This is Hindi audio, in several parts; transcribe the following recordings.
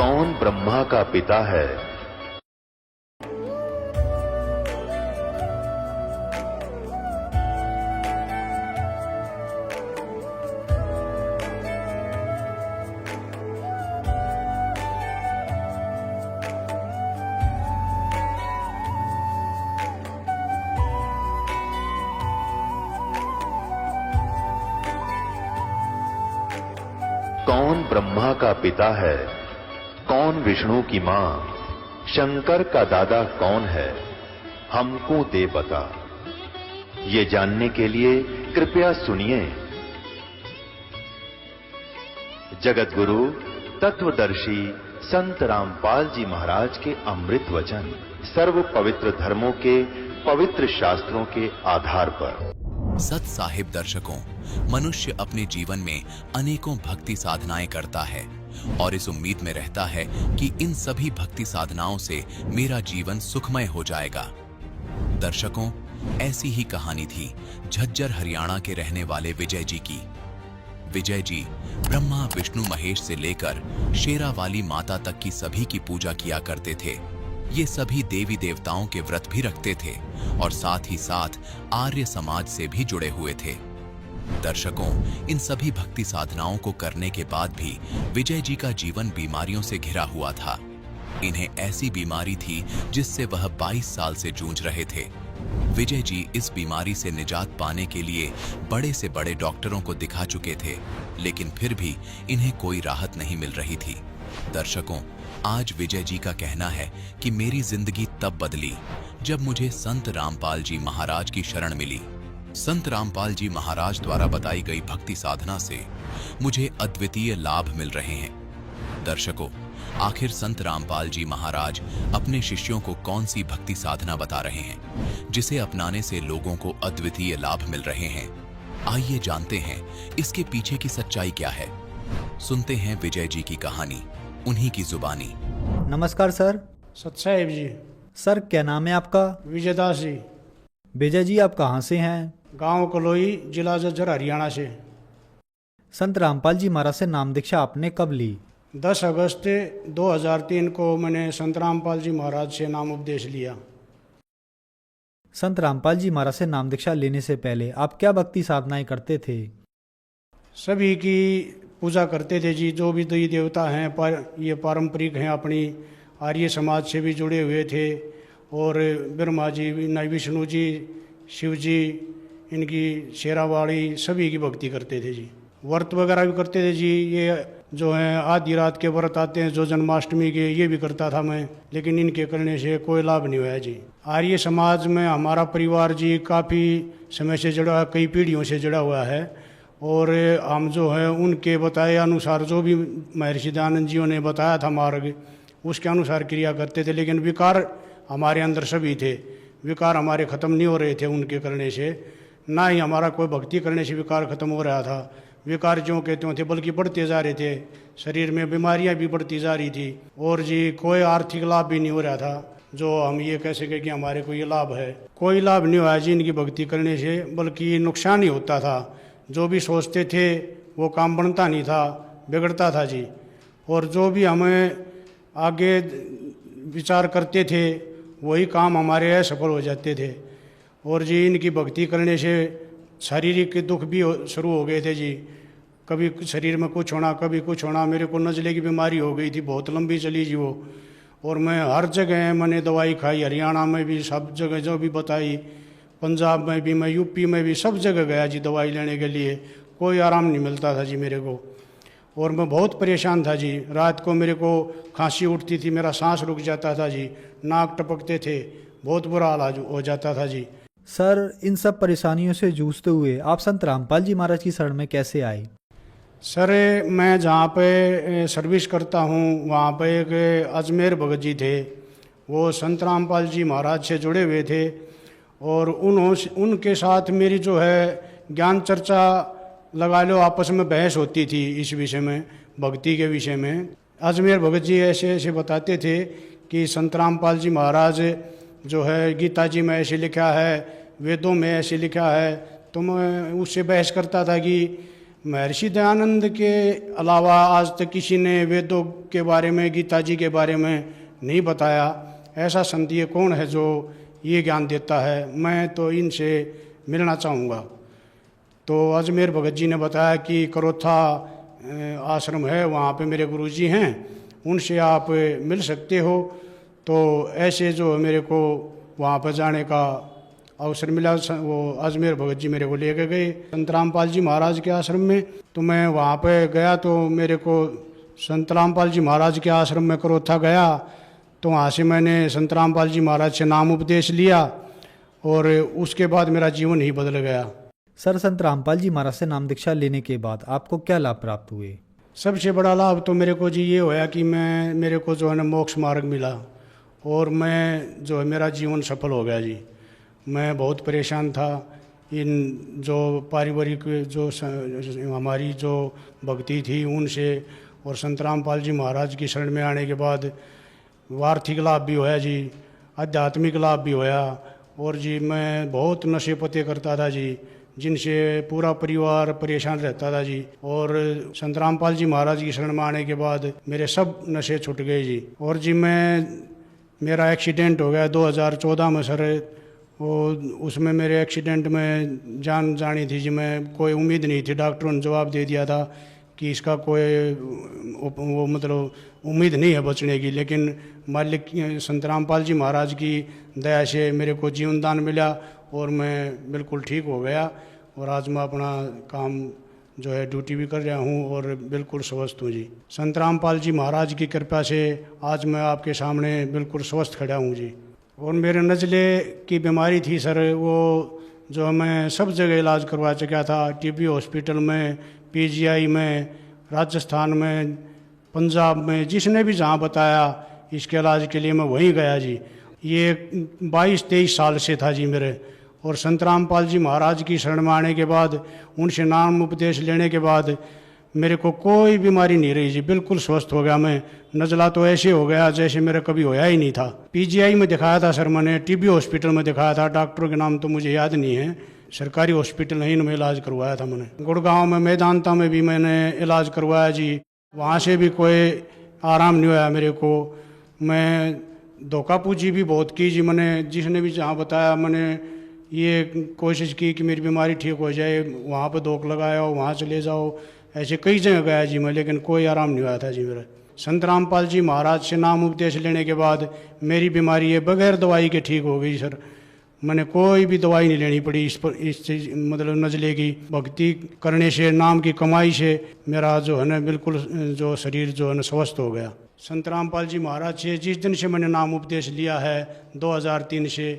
कौन ब्रह्मा का पिता है? कौन ब्रह्मा का पिता है? कौन विष्णु की मां? शंकर का दादा कौन है? हमको दे बता। ये जानने के लिए कृपया सुनिए। जगत गुरु तत्वदर्शी संत रामपाल जी महाराज के अमृत वचन सर्व पवित्र धर्मों के पवित्र शास्त्रों के आधार पर। सत साहिब दर्शकों, मनुष्य अपने जीवन में अनेकों भक्ति साधनाएं करता है और इस उम्मीद में रहता है कि इन सभी भक्ति साधनाओं से मेरा जीवन सुखमय हो जाएगा। दर्शकों, ऐसी ही कहानी थी झज्जर हरियाणा के रहने वाले विजय जी की। विजय जी ब्रह्मा विष्णु महेश से लेकर शेरावाली माता तक की सभी की पूजा किया करते थे। ये सभी देवी देवताओं के व्रत भी रखते थे और साथ ही साथ आर्य समाज से भी जुड़े हुए थे। दर्शकों, इन सभी भक्ति साधनाओं को करने के बाद भी विजय जी का जीवन बीमारियों से घिरा हुआ था। इन्हें ऐसी बीमारी थी जिससे वह 22 साल से जूझ रहे थे। विजय जी इस बीमारी से निजात पाने के लिए बड़े से बड़े डॉक्टरों को दिखा चुके थे, लेकिन फिर भी इन्हें कोई राहत नहीं मिल रही थी। दर्शकों, आज विजय जी का कहना है कि मेरी जिंदगी तब बदली जब मुझे संत रामपाल जी महाराज की शरण मिली। संत रामपाल जी महाराज द्वारा बताई गई भक्ति साधना से मुझे अद्वितीय लाभ मिल रहे हैं। दर्शकों, आखिर संत रामपाल जी महाराज अपने शिष्यों को कौन सी भक्ति साधना बता रहे हैं जिसे अपनाने से लोगों को अद्वितीय लाभ मिल रहे हैं? आइए जानते हैं इसके पीछे की सच्चाई क्या है। सुनते हैं विजय जी की कहानी, उन्हीं की जुबानी। नमस्कार सर। सत साहिब जी। सर, क्या नाम है आपका? विजयदास जी। विजय जी, आप कहाँ से हैं? गांव कलोई, जिला झज्जर, हरियाणा से। संत रामपाल जी महाराज से नाम दीक्षा आपने कब ली? 10 अगस्त 2003 को मैंने संत रामपाल जी महाराज से नाम उपदेश लिया। संत रामपाल जी महाराज से नाम दीक्षा लेने से पहले आप क्या भक्ति साधनाएं करते थे? सभी की पूजा करते थे जी। जो भी देवी देवता हैं पर ये पारंपरिक हैं, अपनी आर्य समाज से भी जुड़े हुए थे। और ब्रह्मा जी, विष्णु जी, शिव जी, इनकी शेरावाड़ी सभी की भक्ति करते थे जी। व्रत वगैरह भी करते थे जी। ये जो है आधी रात के व्रत आते हैं जो जन्माष्टमी के, ये भी करता था मैं, लेकिन इनके करने से कोई लाभ नहीं हुआ जी। आर्य समाज में हमारा परिवार जी काफ़ी समय से जुड़ा है, कई पीढ़ियों से जुड़ा हुआ है। और हम जो है उनके बताए अनुसार, जो भी महर्षि दयानंद जी ने बताया था मार्ग, उसके अनुसार क्रिया करते थे। लेकिन विकार हमारे अंदर सभी थे। विकार हमारे ख़त्म नहीं हो रहे थे उनके करने से, ना ही हमारा कोई भक्ति करने से विकार ख़त्म हो रहा था। विकार जो कहते थे बल्कि बढ़ते जा रहे थे। शरीर में बीमारियां भी बढ़ती जा रही थी और जी कोई आर्थिक लाभ भी नहीं हो रहा था जो हम ये कह सके कि हमारे को ये लाभ है। कोई लाभ नहीं हुआ जी इनकी भक्ति करने से, बल्कि नुकसान ही होता था। जो भी सोचते थे वो काम बनता नहीं था, बिगड़ता था जी। और जो भी हमें आगे विचार करते थे वही काम हमारे असफल हो जाते थे। और जी इनकी भक्ति करने से शारीरिक दुख भी शुरू हो गए थे जी। कभी शरीर में कुछ होना, कभी कुछ होना। मेरे को नज़ले की बीमारी हो गई थी, बहुत लंबी चली जी वो। और मैं हर जगह मैंने दवाई खाई, हरियाणा में भी सब जगह जो भी बताई, पंजाब में भी, मैं यूपी में भी, सब जगह गया जी दवाई लेने के लिए। कोई आराम नहीं मिलता था जी मेरे को। और मैं बहुत परेशान था जी। रात को मेरे को खांसी उठती थी, मेरा सांस रुक जाता था जी, नाक टपकते थे, बहुत बुरा हाल हो जाता था जी। सर, इन सब परेशानियों से जूझते हुए आप संत रामपाल जी महाराज की शरण में कैसे आए? सर, मैं जहाँ पे सर्विस करता हूँ वहाँ पे एक अजमेर भगत जी थे। वो संत रामपाल जी महाराज से जुड़े हुए थे और उनके साथ मेरी जो है ज्ञान चर्चा लगा लो, आपस में बहस होती थी इस विषय में, भक्ति के विषय में। अजमेर भगत जी ऐसे ऐसे बताते थे कि संत रामपाल जी महाराज जो है गीता जी में ऐसे लिखा है, वेदों में ऐसे लिखा है। तो मैं उससे बहस करता था कि महर्षि दयानंद के अलावा आज तक किसी ने वेदों के बारे में, गीता जी के बारे में नहीं बताया। ऐसा संत ये कौन है जो ये ज्ञान देता है? मैं तो इनसे मिलना चाहूँगा। तो अजमेर भगत जी ने बताया कि करोथा आश्रम है, वहाँ पे मेरे गुरुजी हैं, उनसे आप मिल सकते हो। तो ऐसे जो मेरे को वहाँ पर जाने का अवसर मिला, वो अजमेर भगत जी मेरे को लेके गए संत रामपाल जी महाराज के आश्रम में। तो मैं वहाँ पे गया तो मेरे को संत रामपाल जी महाराज के आश्रम में करोथा गया। तो वहाँ से मैंने संत रामपाल जी महाराज से नाम उपदेश लिया और उसके बाद मेरा जीवन ही बदल गया। सर, संत रामपाल जी महाराज से नाम दीक्षा लेने के बाद आपको क्या लाभ प्राप्त हुए? सबसे बड़ा लाभ तो मेरे को जी ये होया कि मेरे को जो है ना मोक्ष मार्ग मिला और मैं जो है मेरा जीवन सफल हो गया जी। मैं बहुत परेशान था। इन जो पारिवारिक जो हमारी जो भक्ति थी उनसे और संत रामपाल जी महाराज की शरण में आने के बाद आर्थिक लाभ भी होया जी, आध्यात्मिक लाभ भी होया। और जी मैं बहुत नशे पते करता था जी, जिनसे पूरा परिवार परेशान रहता था जी। और संत रामपाल जी महाराज की शरण में आने के बाद मेरे सब नशे छूट गए जी। और जी मेरा एक्सीडेंट हो गया 2014 में सर। वो उसमें मेरे एक्सीडेंट में जान जानी थी जी। मैं कोई उम्मीद नहीं थी, डॉक्टरों ने जवाब दे दिया था कि इसका कोई वो मतलब उम्मीद नहीं है बचने की। लेकिन मालिक संत रामपाल जी महाराज की दया से मेरे को जीवन दान मिला और मैं बिल्कुल ठीक हो गया। और आज मैं अपना काम जो है ड्यूटी भी कर रहा हूँ और बिल्कुल स्वस्थ हूँ जी। संत रामपाल जी महाराज की कृपा से आज मैं आपके सामने बिल्कुल स्वस्थ खड़ा हूँ जी। और मेरे नज़ले की बीमारी थी सर, वो जो मैं सब जगह इलाज करवा चुका था, टीबी हॉस्पिटल में, पीजीआई में, राजस्थान में, पंजाब में, जिसने भी जहाँ बताया इसके इलाज के लिए मैं वहीं गया जी। ये 22-23 साल से था जी मेरे। और संत रामपाल जी महाराज की शरण में आने के बाद, उनसे नाम उपदेश लेने के बाद मेरे को कोई बीमारी नहीं रही जी, बिल्कुल स्वस्थ हो गया मैं। नज़ला तो ऐसे हो गया जैसे मेरा कभी होया ही नहीं था। पीजीआई में दिखाया था सर मैंने, टीबी हॉस्पिटल में दिखाया था, डॉक्टरों के नाम तो मुझे याद नहीं है, सरकारी हॉस्पिटल है, इनमें इलाज करवाया था मैंने। गुड़गांव में मेदांता में भी मैंने इलाज करवाया जी, वहाँ से भी कोई आराम नहीं हुआ मेरे को। मैं धोखा पूजी भी बहुत की जी मैंने, जिसने भी जहाँ बताया मैंने ये कोशिश की कि मेरी बीमारी ठीक हो जाए, वहाँ पर धोख लगाया, वहाँ चले जाओ, ऐसे कई जगह गया जी मैं, लेकिन कोई आराम नहीं हुआ था जी मेरा। संत रामपाल जी महाराज से नाम उपदेश लेने के बाद मेरी बीमारी ये बगैर दवाई के ठीक हो गई सर। मैंने कोई भी दवाई नहीं लेनी पड़ी इस चीज मतलब नज़ले की भक्ति करने से, नाम की कमाई से मेरा जो है ना बिल्कुल जो शरीर जो है ना स्वस्थ हो गया। संत रामपाल जी महाराज से जिस दिन से मैंने नाम उपदेश लिया है 2003 से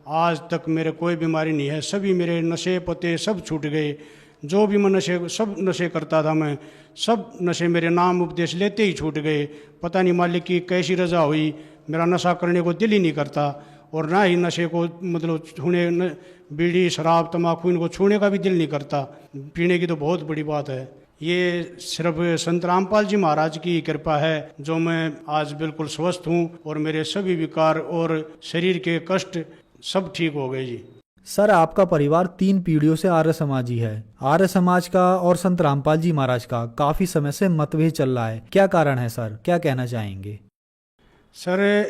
आज तक मेरे कोई बीमारी नहीं है। सभी मेरे नशे पते सब छूट गए। जो भी मैं सब नशे करता था मैं, सब नशे मेरे नाम उपदेश लेते ही छूट गए। पता नहीं मालिक की कैसी रजा हुई, मेरा नशा करने को दिल ही नहीं करता और ना ही नशे को मतलब छूने, बीड़ी शराब तम्बाकू इनको छूने का भी दिल नहीं करता। पीने की तो बहुत बड़ी बात है। ये सिर्फ संत रामपाल जी महाराज की कृपा है जो मैं आज बिल्कुल स्वस्थ हूँ और मेरे सभी विकार और शरीर के कष्ट सब ठीक हो गए जी। सर, आपका परिवार 3 पीढ़ियों से आर्य समाजी है। आर्य समाज का और संत रामपाल जी महाराज का काफी समय से मतभेद चल रहा है, क्या कारण है सर? क्या कहना चाहेंगे? सर,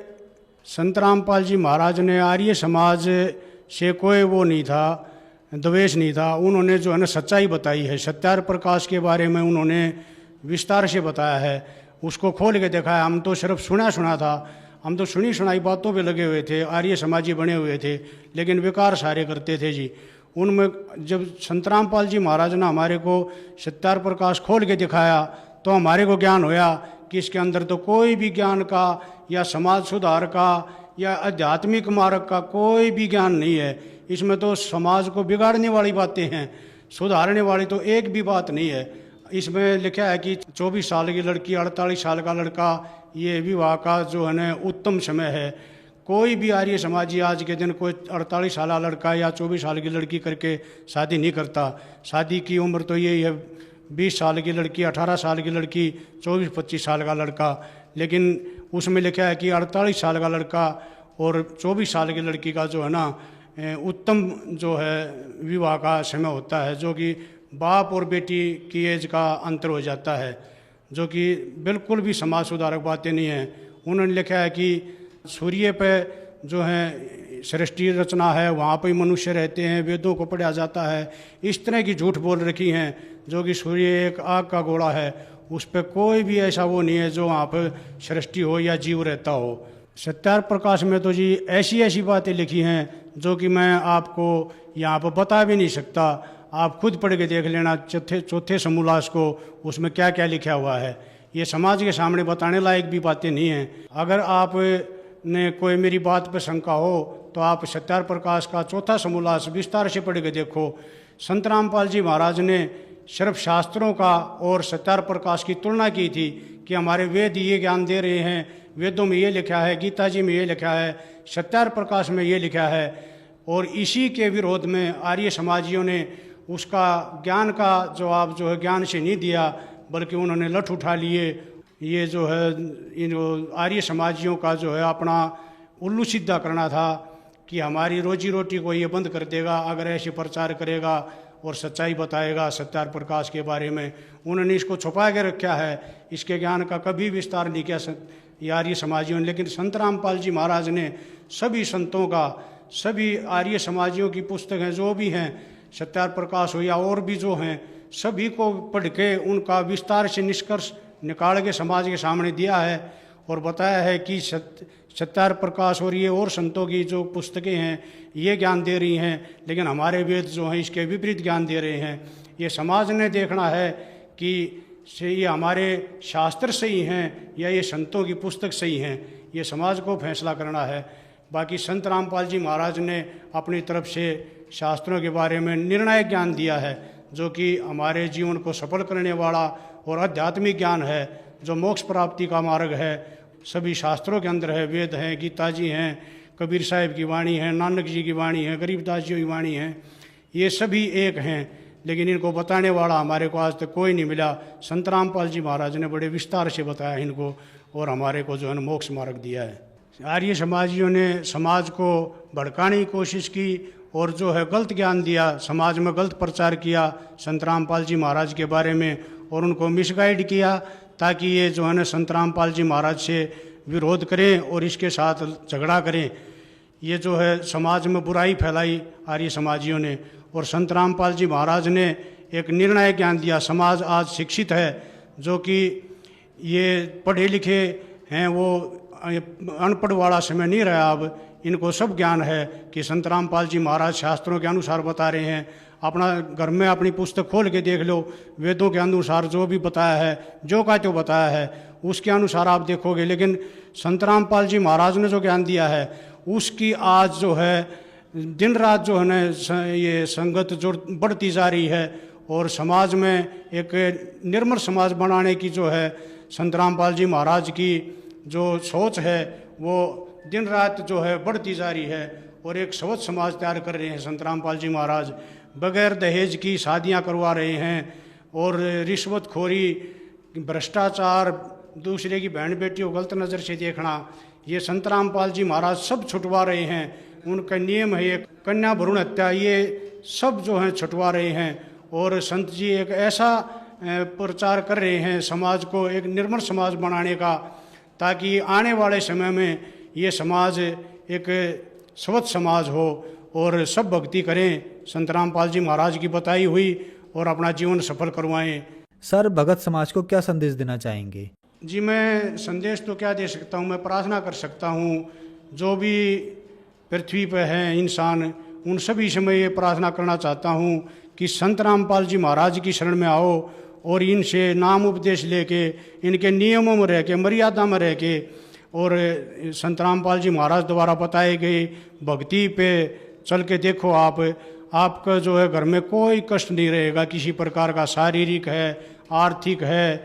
संत रामपाल जी महाराज ने आर्य समाज से कोई वो नहीं था, द्वेष नहीं था। उन्होंने जो है ना सच्चाई बताई है, सत्यार प्रकाश के बारे में उन्होंने विस्तार से बताया है, उसको खोल के देखा है। हम तो सिर्फ सुना था, हम तो सुनी सुनाई बातों पे लगे हुए थे, आर्य समाजी बने हुए थे, लेकिन विकार सारे करते थे जी। उनमें जब संत रामपाल जी महाराज ने हमारे को सत्यार प्रकाश खोल के दिखाया तो हमारे को ज्ञान होया कि इसके अंदर तो कोई भी ज्ञान का या समाज सुधार का या आध्यात्मिक मार्ग का कोई भी ज्ञान नहीं है। इसमें तो समाज को बिगाड़ने वाली बातें हैं, सुधारने वाली तो एक भी बात नहीं है। इसमें लिखा है कि 24 साल की लड़की 48 साल का लड़का, ये विवाह का जो है ना उत्तम समय है। कोई भी आर्य समाजी आज के दिन कोई 48 साल लड़का या 24 साल की लड़की करके शादी नहीं करता। शादी की उम्र तो यही है 20 साल की लड़की, 18 साल की लड़की, 24-25 साल का लड़का। लेकिन उसमें लिखा है कि 48 साल का लड़का और 24 साल की लड़की का जो है ना उत्तम जो है विवाह का समय होता है, जो कि बाप और बेटी की एज का अंतर हो जाता है, जो कि बिल्कुल भी समाज सुधारक बातें नहीं हैं। उन्होंने लिखा है कि सूर्य पे जो है सृष्टि रचना है, वहाँ पर ही मनुष्य रहते हैं, वेदों को पढ़ा जाता है। इस तरह की झूठ बोल रखी हैं, जो कि सूर्य एक आग का गोला है, उस पर कोई भी ऐसा वो नहीं है जो वहाँ पर सृष्टि हो या जीव रहता हो। सत्यार्थ प्रकाश में तो जी ऐसी ऐसी बातें लिखी हैं जो कि मैं आपको यहाँ पर बता भी नहीं सकता। आप खुद पढ़ के देख लेना चौथे समोल्लास को, उसमें क्या क्या लिखा हुआ है। ये समाज के सामने बताने लायक भी बातें नहीं हैं। अगर आप ने कोई मेरी बात पर शंका हो तो आप सत्यार्थ प्रकाश का चौथा समोल्लास विस्तार से पढ़ के देखो। संत रामपाल जी महाराज ने सिर्फ शास्त्रों का और सत्यार्थ प्रकाश की तुलना की थी कि हमारे वेद ये ज्ञान दे रहे हैं, वेदों में ये लिखा है, गीता जी में ये लिखा है, सत्यार्थ प्रकाश में ये लिखा है। और इसी के विरोध में आर्य समाजियों ने उसका ज्ञान का जवाब जो है ज्ञान से नहीं दिया, बल्कि उन्होंने लठ उठा लिए। ये जो है इन आर्य समाजियों का जो है अपना उल्लू सीधा करना था कि हमारी रोजी रोटी को ये बंद कर देगा अगर ऐसे प्रचार करेगा और सच्चाई बताएगा सत्यार्थ प्रकाश के बारे में। उन्होंने इसको छुपा के रखा है, इसके ज्ञान का कभी विस्तार नहीं किया आर्य समाजियों ने। लेकिन संत रामपाल जी महाराज ने सभी संतों का, सभी आर्य समाजियों की पुस्तक हैं जो भी हैं, सत्यार्थ प्रकाश हो या और भी जो हैं, सभी को पढ़ के उनका विस्तार से निष्कर्ष निकाल के समाज के सामने दिया है और बताया है कि सत्यार्थ प्रकाश और ये और संतों की जो पुस्तकें हैं ये ज्ञान दे रही हैं, लेकिन हमारे वेद जो हैं इसके विपरीत ज्ञान दे रहे हैं। ये समाज ने देखना है कि ये हमारे शास्त्र सही हैं या ये संतों की पुस्तक सही हैं, ये समाज को फैसला करना है। बाकी संत रामपाल जी महाराज ने अपनी तरफ से शास्त्रों के बारे में निर्णायक ज्ञान दिया है, जो कि हमारे जीवन को सफल करने वाला और आध्यात्मिक ज्ञान है, जो मोक्ष प्राप्ति का मार्ग है। सभी शास्त्रों के अंदर है, वेद हैं, गीता जी हैं, कबीर साहिब की वाणी है, नानक जी की वाणी है, गरीबदास जी की वाणी है, ये सभी एक हैं, लेकिन इनको बताने वाला हमारे को आज तक कोई नहीं मिला। संत रामपाल जी महाराज ने बड़े विस्तार से बताया इनको और हमारे को जो है मोक्ष मार्ग दिया है। आर्य समाजियों ने समाज को भड़काने की कोशिश की और जो है गलत ज्ञान दिया, समाज में गलत प्रचार किया संत रामपाल जी महाराज के बारे में और उनको मिसगाइड किया, ताकि ये जो है ना संत रामपाल जी महाराज से विरोध करें और इसके साथ झगड़ा करें। ये जो है समाज में बुराई फैलाई आर्य समाजियों ने। और संत रामपाल जी महाराज ने एक निर्णायक ज्ञान दिया। समाज आज शिक्षित है, जो कि ये पढ़े लिखे हैं, वो अनपढ़ वाला समय नहीं रहा। अब इनको सब ज्ञान है कि संत रामपाल जी महाराज शास्त्रों के अनुसार बता रहे हैं। अपना घर में अपनी पुस्तक खोल के देख लो, वेदों के अनुसार जो भी बताया है, जो का जो बताया है उसके अनुसार आप देखोगे। लेकिन संत रामपाल जी महाराज ने जो ज्ञान दिया है उसकी आज जो है दिन रात जो है ना ये संगत जो बढ़ती जा रही है और समाज में एक निर्मल समाज बनाने की जो है संत रामपाल जी महाराज की जो सोच है वो दिन रात जो है बढ़ती जा रही है और एक स्वच्छ समाज तैयार कर रहे हैं संत रामपाल जी महाराज। बगैर दहेज की शादियां करवा रहे हैं और रिश्वतखोरी, भ्रष्टाचार, दूसरे की बहन बेटी को गलत नज़र से देखना, ये संत रामपाल जी महाराज सब छुटवा रहे हैं। उनका नियम है एक कन्या भ्रूण हत्या, ये सब जो है छुटवा रहे हैं। और संत जी एक ऐसा प्रचार कर रहे हैं समाज को एक निर्मल समाज बनाने का, ताकि आने वाले समय में ये समाज एक स्वच्छ समाज हो और सब भक्ति करें, संत रामपाल जी महाराज की बताई हुई, और अपना जीवन सफल करवाएं। सर, भगत समाज को क्या संदेश देना चाहेंगे? जी, मैं संदेश तो क्या दे सकता हूँ, मैं प्रार्थना कर सकता हूँ। जो भी पृथ्वी पर हैं इंसान, उन सभी से मैं ये प्रार्थना करना चाहता हूँ कि संत रामपाल जी महाराज की शरण में आओ और इनसे नाम उपदेश लेके, इनके नियमों में रह के, मर्यादा में रह के, और संत रामपाल जी महाराज द्वारा बताए गए भक्ति पे चल के देखो। आपका जो है घर में कोई कष्ट नहीं रहेगा किसी प्रकार का, शारीरिक है, आर्थिक है,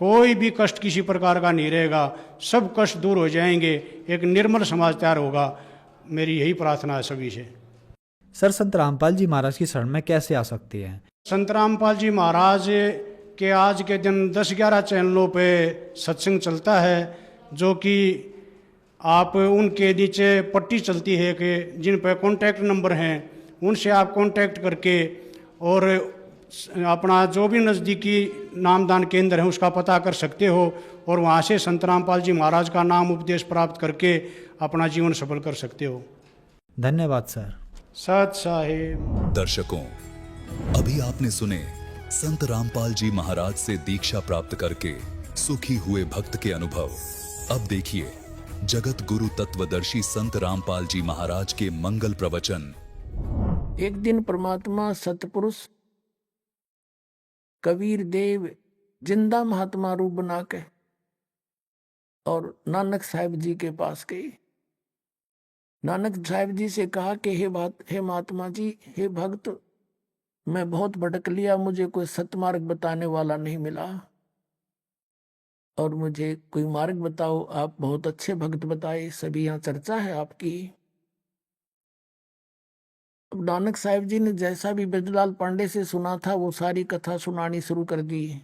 कोई भी कष्ट किसी प्रकार का नहीं रहेगा, सब कष्ट दूर हो जाएंगे, एक निर्मल समाज तैयार होगा। मेरी यही प्रार्थना है सभी से। सर, संत रामपाल जी महाराज की शरण में कैसे आ सकते हैं? संत रामपाल जी महाराज के आज के दिन 10-11 चैनलों पे सत्संग चलता है, जो कि आप उनके नीचे पट्टी चलती है कि जिन पर कॉन्टैक्ट नंबर हैं, उनसे आप कॉन्टैक्ट करके और अपना जो भी नज़दीकी नामदान केंद्र है उसका पता कर सकते हो और वहाँ से संत रामपाल जी महाराज का नाम उपदेश प्राप्त करके अपना जीवन सफल कर सकते हो। धन्यवाद सर। सत साहिब। दर्शकों, अभी आपने सुने संत रामपाल जी महाराज से दीक्षा प्राप्त करके सुखी हुए भक्त के अनुभव। अब देखिए जगत गुरु तत्वदर्शी संत रामपाल जी महाराज के मंगल प्रवचन। एक दिन परमात्मा सतपुरुष कबीर देव जिंदा महात्मा रूप बना के और नानक साहिब जी के पास गई। नानक साहिब जी से कहा कि हे महात्मा जी, हे भक्त, मैं बहुत भटक लिया, मुझे कोई सतमार्ग बताने वाला नहीं मिला और मुझे कोई मार्ग बताओ। आप बहुत अच्छे भक्त बताए, सभी यहाँ चर्चा है आपकी। अब नानक साहिब जी ने जैसा भी ब्रजलाल पांडे से सुना था वो सारी कथा सुनानी शुरू कर दी।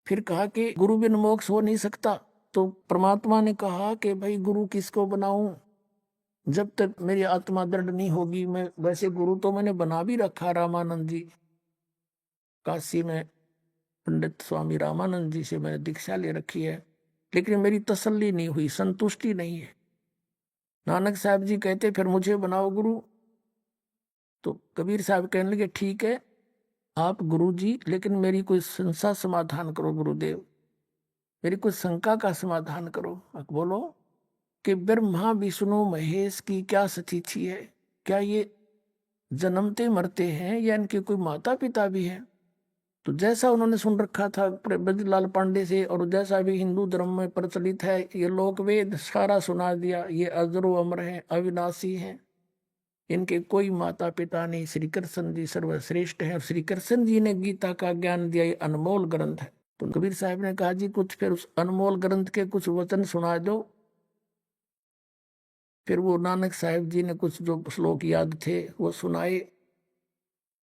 फिर कहा कि गुरु बिन मोक्ष हो नहीं सकता। तो परमात्मा ने कहा कि भाई गुरु किसको बनाऊं, जब तक मेरी आत्मा दृढ़ नहीं होगी। मैं वैसे गुरु तो मैंने बना भी रखा, रामानंद जी, काशी में पंडित स्वामी रामानंद जी से मैंने दीक्षा ले रखी है, लेकिन मेरी तसल्ली नहीं हुई, संतुष्टि नहीं है। नानक साहब जी कहते फिर मुझे बनाओ गुरु। तो कबीर साहब कहने लगे ठीक है आप गुरु जी, लेकिन मेरी कोई संशय समाधान करो गुरुदेव, मेरी कोई शंका का समाधान करो। बोलो कि ब्रह्मा विष्णु महेश की क्या स्थिति है, क्या ये जन्मते मरते हैं या इनके कोई माता पिता भी हैं? तो जैसा उन्होंने सुन रखा था ब्रजलाल पांडे से और जैसा भी हिंदू धर्म में प्रचलित है, ये लोक वेद सारा सुना दिया। ये अजरो अमर हैं, अविनाशी हैं, इनके कोई माता पिता नहीं, श्री कृष्ण जी सर्वश्रेष्ठ हैं और श्री कृष्ण जी ने गीता का ज्ञान दिया, ये अनमोल ग्रंथ है। तो कबीर साहब ने कहा जी कुछ फिर उस अनमोल ग्रंथ के कुछ वचन सुना दो। फिर वो नानक साहिब जी ने कुछ जो श्लोक याद थे वो सुनाए।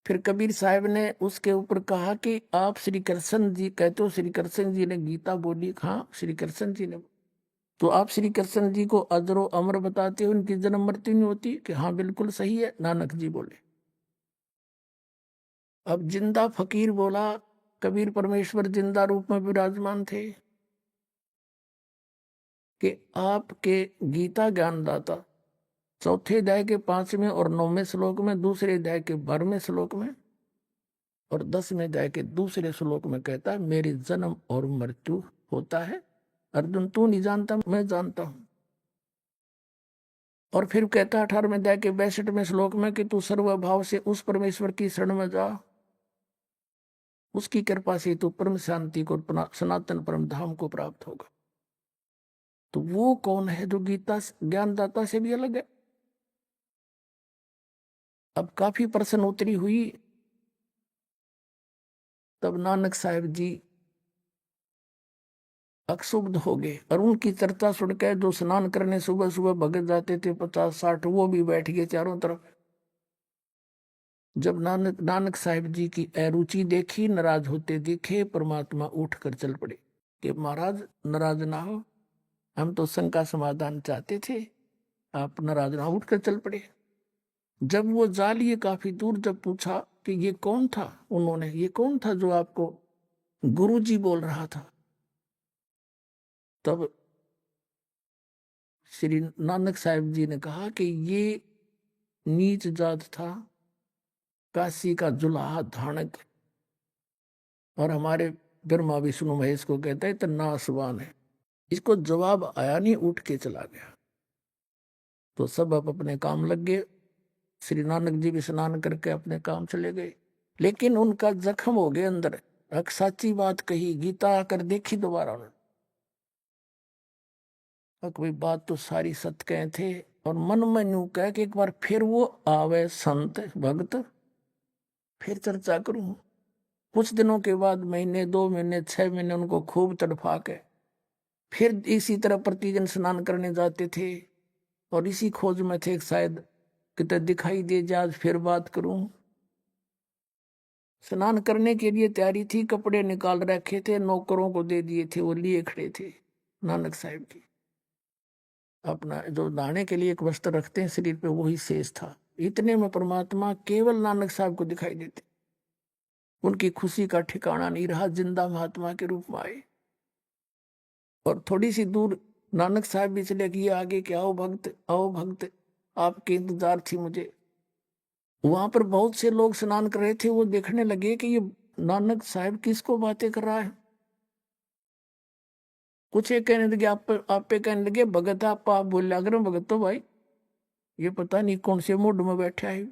फिर कबीर साहब ने उसके ऊपर कहा कि आप श्री कृष्ण जी कहते हो, श्री कृष्ण जी ने गीता बोली। हाँ श्री कृष्ण जी ने। तो आप श्री कृष्ण जी को अजरो अमर बताते हो, उनकी जन्म मृत्यु नहीं होती? कि हाँ बिल्कुल सही है, नानक जी बोले। अब जिंदा फकीर बोला, कबीर परमेश्वर जिंदा रूप में विराजमान थे कि आपके गीता ज्ञानदाता चौथे अध्याय के 5वें और 9वें श्लोक में, दूसरे अध्याय के 12वें श्लोक में और 10वें अध्याय के दूसरे श्लोक में कहता है मेरी जन्म और मृत्यु होता है। अर्जुन तू नहीं जानता, मैं जानता हूं। और फिर कहता है 18वें अध्याय के 62वें श्लोक में कि तू सर्वभाव से उस परमेश्वर की शरण में जा, उसकी कृपा से तू परम शांति को, सनातन परम धाम को प्राप्त होगा। तो वो कौन है जो गीता ज्ञानदाता से भी अलग है? अब काफी प्रश्नोत्तरी हुई। तब नानक साहिब जी अक्षुब्ध हो गए और उनकी चर्चा सुनकर जो स्नान करने सुबह सुबह भगत जाते थे 50-60 वो भी बैठ गए चारों तरफ। जब नानक साहिब जी की अरुचि देखी, नाराज होते देखे, परमात्मा उठकर चल पड़े कि महाराज नाराज ना हो, हम तो शंका समाधान चाहते थे, आप नाराज ना। उठकर चल पड़े। जब वो जा लिए काफी दूर, जब पूछा कि ये कौन था, उन्होंने ये कौन था जो आपको गुरु जी बोल रहा था? तब श्री नानक साहिब जी ने कहा कि ये नीच जात था, काशी का जुलाहा धानक, और हमारे ब्रह्मा विष्णु महेश को कहता है तो नासवान है। इसको जवाब आया नहीं, उठ के चला गया। तो सब अब अपने काम लग गए। श्री नानक जी भी स्नान करके अपने काम चले गए, लेकिन उनका जख्म हो गया अंदर। एक सच्ची बात कही, गीता आकर देखी दोबारा उन्होंने, कोई बात तो सारी सत्य कहे थे। और मन में यूं कह कि एक बार फिर वो आवे संत भक्त, फिर चर्चा करूं। कुछ दिनों के बाद, महीने 2 महीने 6 महीने उनको खूब तड़फा के फिर इसी तरह प्रतिदिन स्नान करने जाते थे और इसी खोज में थे शायद कितने दिखाई दे जाए, फिर बात करूं। स्नान करने के लिए तैयारी थी, कपड़े निकाल रखे थे, नौकरों को दे दिए थे, वो लिए खड़े थे। नानक साहिब की अपना जो नहाने के लिए एक वस्त्र रखते हैं शरीर पे, वही शेष था। इतने में परमात्मा केवल नानक साहब को दिखाई देते। उनकी खुशी का ठिकाना नहीं रहा, जिंदा महात्मा के रूप में आए। और थोड़ी सी दूर नानक साहब भी चले गए आगे कि आओ भक्त, आओ भक्त, आपके इंतजार थी मुझे। वहां पर बहुत से लोग स्नान कर रहे थे। वो देखने लगे कि ये नानक साहब किसको बातें कर रहा है। कुछ एक कहने लगे आप पे कहने लगे भगत आप बोले अगर भगत तो भाई ये पता नहीं कौन से मूड में बैठा है।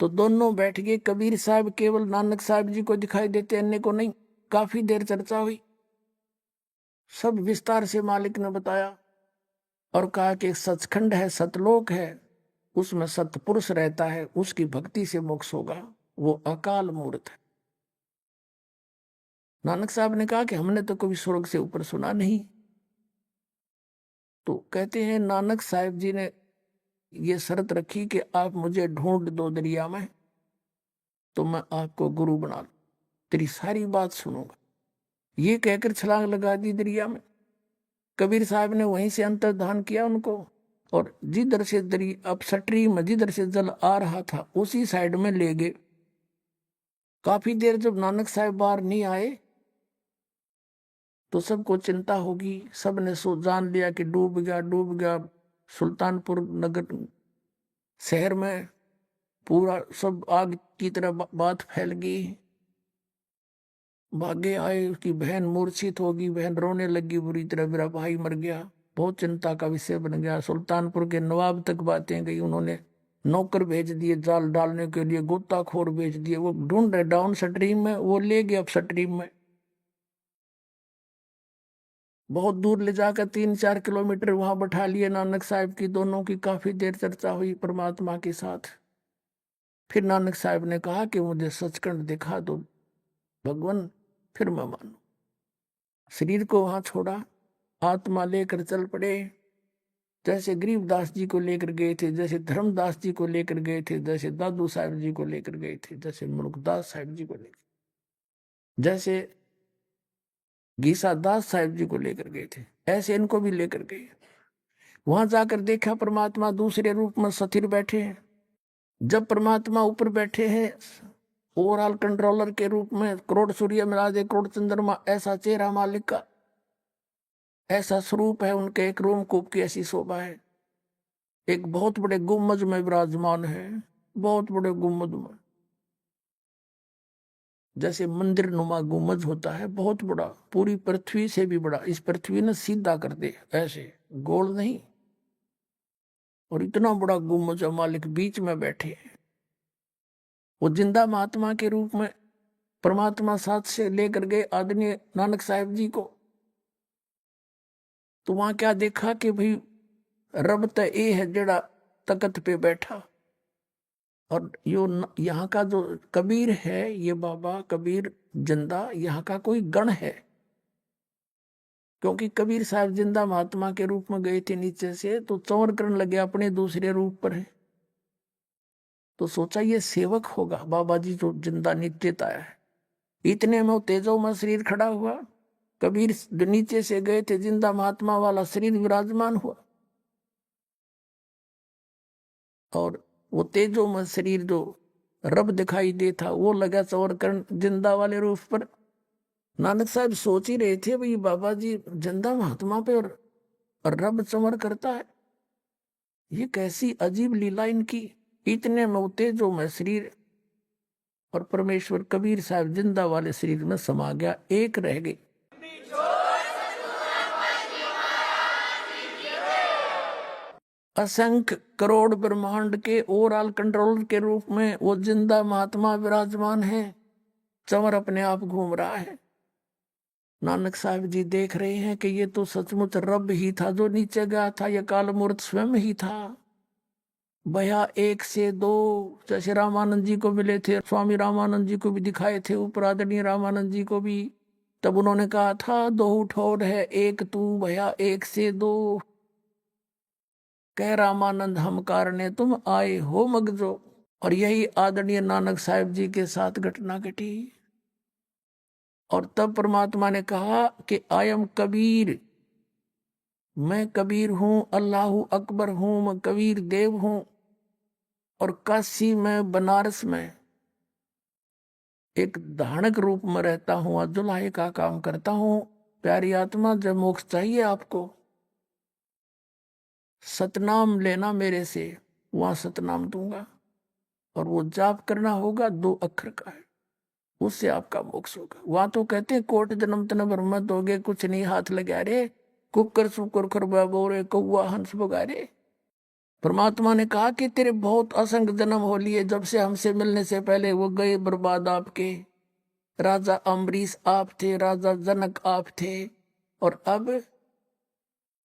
तो दोनों बैठ गए। कबीर साहब केवल नानक साहब जी को दिखाई देते, अन्य को नहीं। काफी देर चर्चा हुई, सब विस्तार से मालिक ने बताया और कहा कि सचखंड है, सतलोक है, उसमें सतपुरुष रहता है, उसकी भक्ति से मोक्ष होगा, वो अकाल मूर्त है। नानक साहब ने कहा कि हमने तो कभी स्वर्ग से ऊपर सुना नहीं। तो कहते हैं नानक साहब जी ने ये शर्त रखी कि आप मुझे ढूंढ दो दरिया में, तो मैं आपको गुरु बना लूं, तेरी सारी बात सुनूंगा। ये कहकर छलांग लगा दी दरिया में। कबीर साहब ने वहीं से अंतर्धान किया उनको, और जिधर से अब सटरी में जिधर से जल आ रहा था उसी साइड में ले गए। काफी देर जब नानक साहब बाहर नहीं आए तो सबको चिंता होगी। सब ने जान लिया कि डूब गया। सुल्तानपुर नगर शहर में पूरा सब आग की तरह बात फैल गई। भागे आए, उसकी बहन मूर्छित होगी, बहन रोने लगी बुरी तरह, मेरा भाई मर गया। बहुत चिंता का विषय बन गया। सुल्तानपुर के नवाब तक बातें गई। उन्होंने नौकर भेज दिए जाल डालने के लिए, गोताखोर भेज दिए। वो ढूंढ रहे डाउन स्ट्रीम में, वो ले गए अप स्ट्रीम में। बहुत दूर ले जाकर 3-4 किलोमीटर वहां बैठा लिए नानक साहब की। दोनों की काफी देर चर्चा हुई परमात्मा के साथ। फिर नानक साहब ने कहा कि मुझे सचखंड दिखा दो भगवान, फिर मैं मानू। शरीर को वहां छोड़ा, आत्मा लेकर चल पड़े। जैसे गरीबदास जी को लेकर गए थे, जैसे धर्मदास जी को लेकर गए थे, जैसे दादू साहब जी को लेकर गए थे, जैसे मुल्कदास साहब जी को लेकर, जैसे गीसा दास साहब जी को लेकर गए थे, ऐसे इनको भी लेकर गए। वहां जाकर देखा परमात्मा दूसरे रूप में स्थिर बैठे हैं। जब परमात्मा ऊपर बैठे हैं ओवरऑल कंट्रोलर के रूप में, करोड़ सूर्य मिला दे करोड़ चंद्रमा, ऐसा चेहरा मालिक का, ऐसा स्वरूप है उनके। एक रोमकूप की ऐसी शोभा है। एक बहुत बड़े गुम्बद में विराजमान है, बहुत बड़े गुम्बद में, जैसे मंदिर नुमा गुम्बद होता है, बहुत बड़ा, पूरी पृथ्वी से भी बड़ा। इस पृथ्वी ने सीधा कर दे, ऐसे गोल नहीं। और इतना बड़ा गुम्बद मालिक बीच में बैठे हैं। वो जिंदा महात्मा के रूप में परमात्मा साथ से लेकर गए आदरणीय नानक साहब जी को। तो वहां क्या देखा कि भाई रब तो ये है जड़ा तकत पे बैठा। और यो यहाँ का जो कबीर है, ये बाबा कबीर जिंदा यहाँ का कोई गण है। क्योंकि कबीर साहब जिंदा महात्मा के रूप में गए थे नीचे से, तो चौर करने लगे अपने दूसरे रूप पर है। तो सोचा ये सेवक होगा बाबा जी जो जिंदा नित्य आया है। इतने में तेजो में शरीर खड़ा हुआ। कबीर नीचे से गए थे, जिंदा महात्मा वाला शरीर विराजमान हुआ। और वो तेजो में शरीर जो रब दिखाई दे था, वो लगा चौर करण जिंदा वाले रूप पर। नानक साहब सोच ही रहे थे भाई बाबा जी जिंदा महात्मा पे और रब चमर करता है, ये कैसी अजीब लीला इनकी। इतने में वो तेजो में शरीर और परमेश्वर कबीर साहब जिंदा वाले शरीर में समा गया, एक रह गए। असंख्य करोड़ ब्रह्मांड के ओवरऑल कंट्रोलर के रूप में वो जिंदा महात्मा विराजमान है, चंवर अपने आप घूम रहा है। नानक साहब जी देख रहे हैं कि ये तो सचमुच रब ही था जो नीचे गया था, ये काल मूर्त स्वयं ही था। भया 1 से 2, जैसे रामानंद जी को मिले थे, स्वामी रामानंद जी को भी दिखाए थे, ऊपर आदरणीय रामानंद जी को भी। तब उन्होंने कहा था 2 ठोर है 1 तू, भया 1 से 2, कह रामानंद हम कारणे तुम आए हो मगजो। और यही आदरणीय नानक साहब जी के साथ घटना घटी। और तब परमात्मा ने कहा कि आई एम कबीर, मैं कबीर हूं, अल्लाह अकबर हूं, मैं कबीर देव हूं। और काशी में, बनारस में एक धानक रूप में रहता हूं, जुलाहे का काम करता हूं। प्यारी आत्मा, जब मोक्ष चाहिए आपको, सतनाम लेना मेरे से, वहां सतनाम दूंगा। और वो जाप करना होगा, 2 अक्षर का है, उससे आपका मोक्ष होगा। वहां तो कहते हैं कोट जन्म तन ब्रह्म दोगे, कुछ नहीं हाथ लगा रे, कुकर सुकर खरबा बोरे, कौआ हंस बगारे। परमात्मा ने कहा कि तेरे बहुत असंख्य जन्म हो लिए, जब से हमसे मिलने से पहले वो गए बर्बाद आपके। राजा अम्बरीश आप थे, राजा जनक आप थे, और अब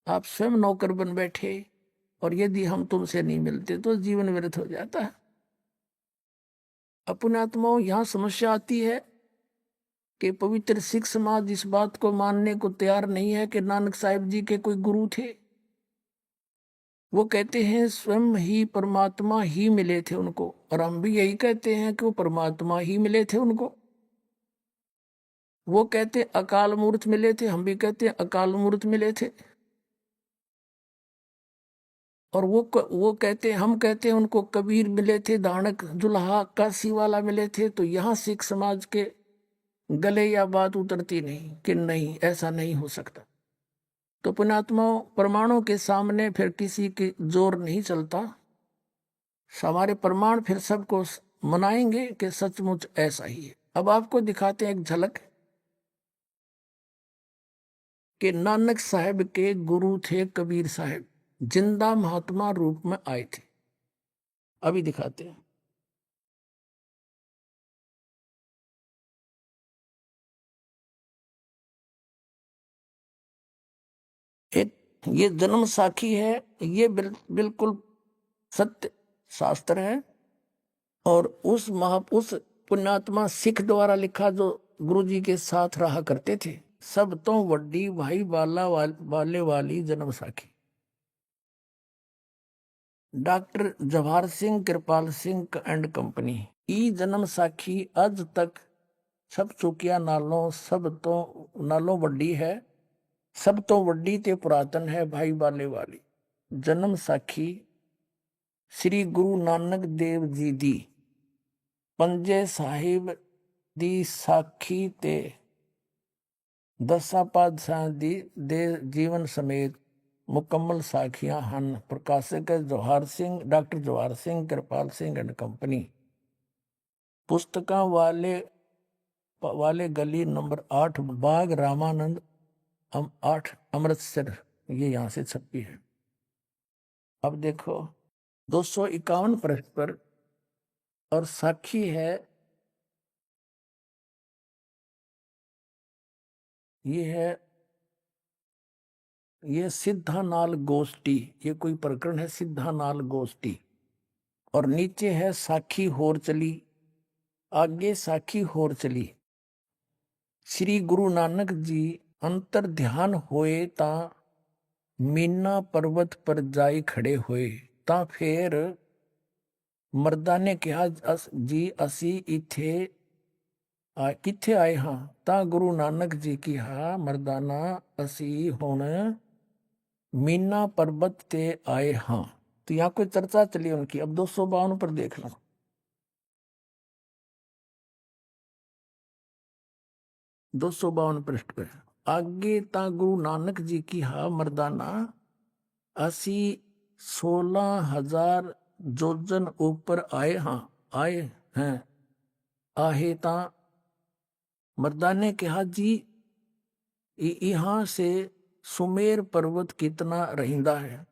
आप स्वयं नौकर बन बैठे। और यदि हम तुमसे नहीं मिलते तो जीवन व्यर्थ हो जाता है। अपने आत्माओं, यहां समस्या आती है कि पवित्र सिख समाज इस बात को मानने को तैयार नहीं है कि नानक साहिब जी के कोई गुरु थे। वो कहते हैं स्वयं ही परमात्मा ही मिले थे उनको, और हम भी यही कहते हैं कि वो परमात्मा ही मिले थे उनको। वो कहते अकाल मूर्त मिले थे, हम भी कहते हैं अकाल मूर्त मिले थे। और वो कहते, हम कहते हैं उनको कबीर मिले थे, दानक दुल्हा काशी वाला मिले थे। तो यहाँ सिख समाज के गले या बात उतरती नहीं कि नहीं, ऐसा नहीं हो सकता। तो पुण्यात्माओं, प्रमाणों के सामने फिर किसी की जोर नहीं चलता। हमारे प्रमाण फिर सबको मनाएंगे कि सचमुच ऐसा ही है। अब आपको दिखाते हैं एक झलक कि नानक साहब के गुरु थे कबीर साहब, जिंदा महात्मा रूप में आए थे। अभी दिखाते हैं। एक ये जन्म साखी है, ये बिल्कुल सत्य शास्त्र है। और उस पुण्यात्मा सिख द्वारा लिखा, जो गुरुजी के साथ रहा करते थे। सब तो वड्डी भाई बाला वाले वाली जन्म साखी। Doctor Jawahar Singh, Kripal Singh and company. ई जन्म साखी अज तक सब चुकिया नालों सब तो नालों वड्डी है, सब तो वड्डी ते पुरातन है भाई बाले वाली जन्म साखी। श्री गुरु नानक देव जी दी पंजे साहिब दी साखी ते दसा पातशाह दी दे जीवन समेत मुकम्मल साखियां हन। प्रकाशक Jawahar Singh, doctor Jawahar Singh, Kripal Singh and company. पुस्तकां वाले गली नंबर 8, बाग रामानंद 8, अमृतसर। ये यहां से छपी है। अब देखो 251 पृष्ठ पर, और साखी है ये सिद्धानाल गोष्ठी। ये कोई प्रकरण है, सिद्धानाल गोष्ठी। और नीचे है साखी होर चली, आगे साखी होर चली। श्री गुरु नानक जी अंतर ध्यान होए ता मीना पर्वत पर जाई खड़े होए। ता फिर मर्दा ने कहा, जी असी इथे किथे आए हाँ। ता गुरु नानक जी की हा, मर्दाना असी हुण मीना पर्वत ते आए हाँ। तो यहाँ कोई चर्चा चली उनकी। अब 252 पर देखना। दो 252 पृष्ठ पे आगे, ता गुरु नानक जी की हा, मर्दाना असी 16,000 जोजन ऊपर आए हाँ, आए हैं। आहे ता मर्दा ने कहा, जी यहाँ से सुमेर पर्वत कितना रहिंदा है।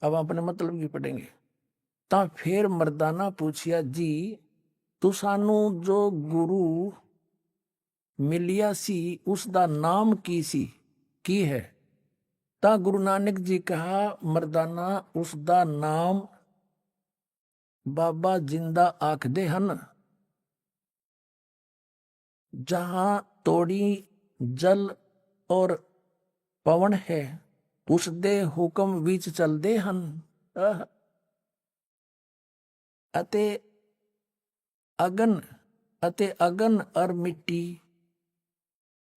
अब अपने मतलब की पढ़ेंगे। ता फिर मर्दाना पूछिया, जी तू सानू जो गुरु मिलिया सी उसका नाम की है। ता गुरु नानक जी कहा, मर्दाना उसका नाम बाबा जिंदा आखदे हन। जहां तोड़ी जल और पवन है, उस दे हुक्म विच चलदे हन। अते अगन और मिट्टी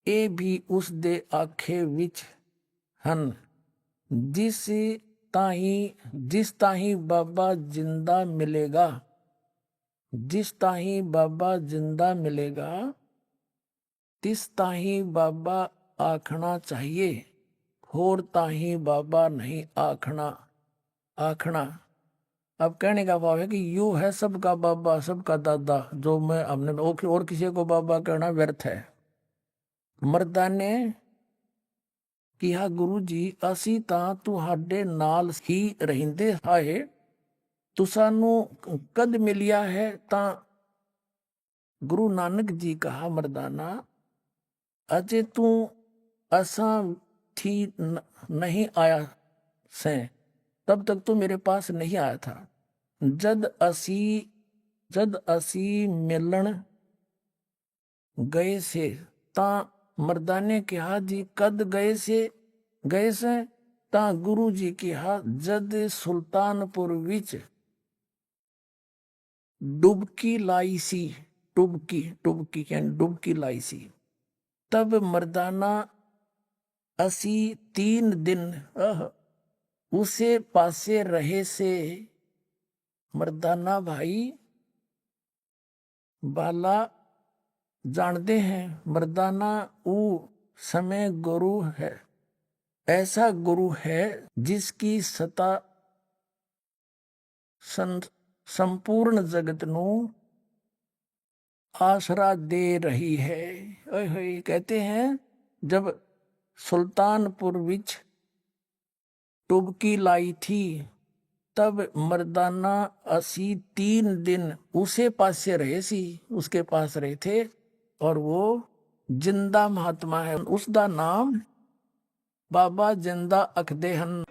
ए भी उस दे आखे विच हन। जिस ताही जिस ताही बाबा जिंदा मिलेगा, जिस ताही बाबा जिंदा मिलेगा, तिस ताही बाबा आखना चाहिए, होर ताही बाबा नहीं आखना आखना। अब कहने का भाव है कि यू है सबका बाबा सबका दादा, जो मैं हमने और किसी को बाबा कहना व्यर्थ है। मर्दाने किहा गुरु जी ਅਸੀਂ ਤਾਂ ਤੁਹਾਡੇ ਨਾਲ ਹੀ ਰਹਿੰਦੇ ਆਏ, ਤੂੰ ਸਾਨੂੰ ਕਦ ਮਿਲਿਆ ਹੈ? ਤਾਂ गुरु नानक जी कहा मर्दाना अजय तू असा थी नहीं आया से, तब तक तो मेरे पास नहीं आया था। जद असी मिलन गए से, ता मर्दाने कहा जी कद गए से? ता गुरु जी कहा जद सुल्तानपुर विच डुबकी लाई सी, डुबकी लाई सी। तब मर्दाना असी 3 दिन उसे पासे रहे से। मर्दाना भाई बाला जानते हैं, मर्दाना ऊ समय गुरु है, ऐसा गुरु है जिसकी सत्ता संपूर्ण जगत नू आसरा दे रही है। कहते हैं जब सुल्तानपुर विच डुबकी लाई थी, तब मर्दाना असी 3 दिन उसे पासे रहे सी, उसके पास रहे थे, और वो जिंदा महात्मा है। उसका नाम बाबा जिंदा अखदे हन।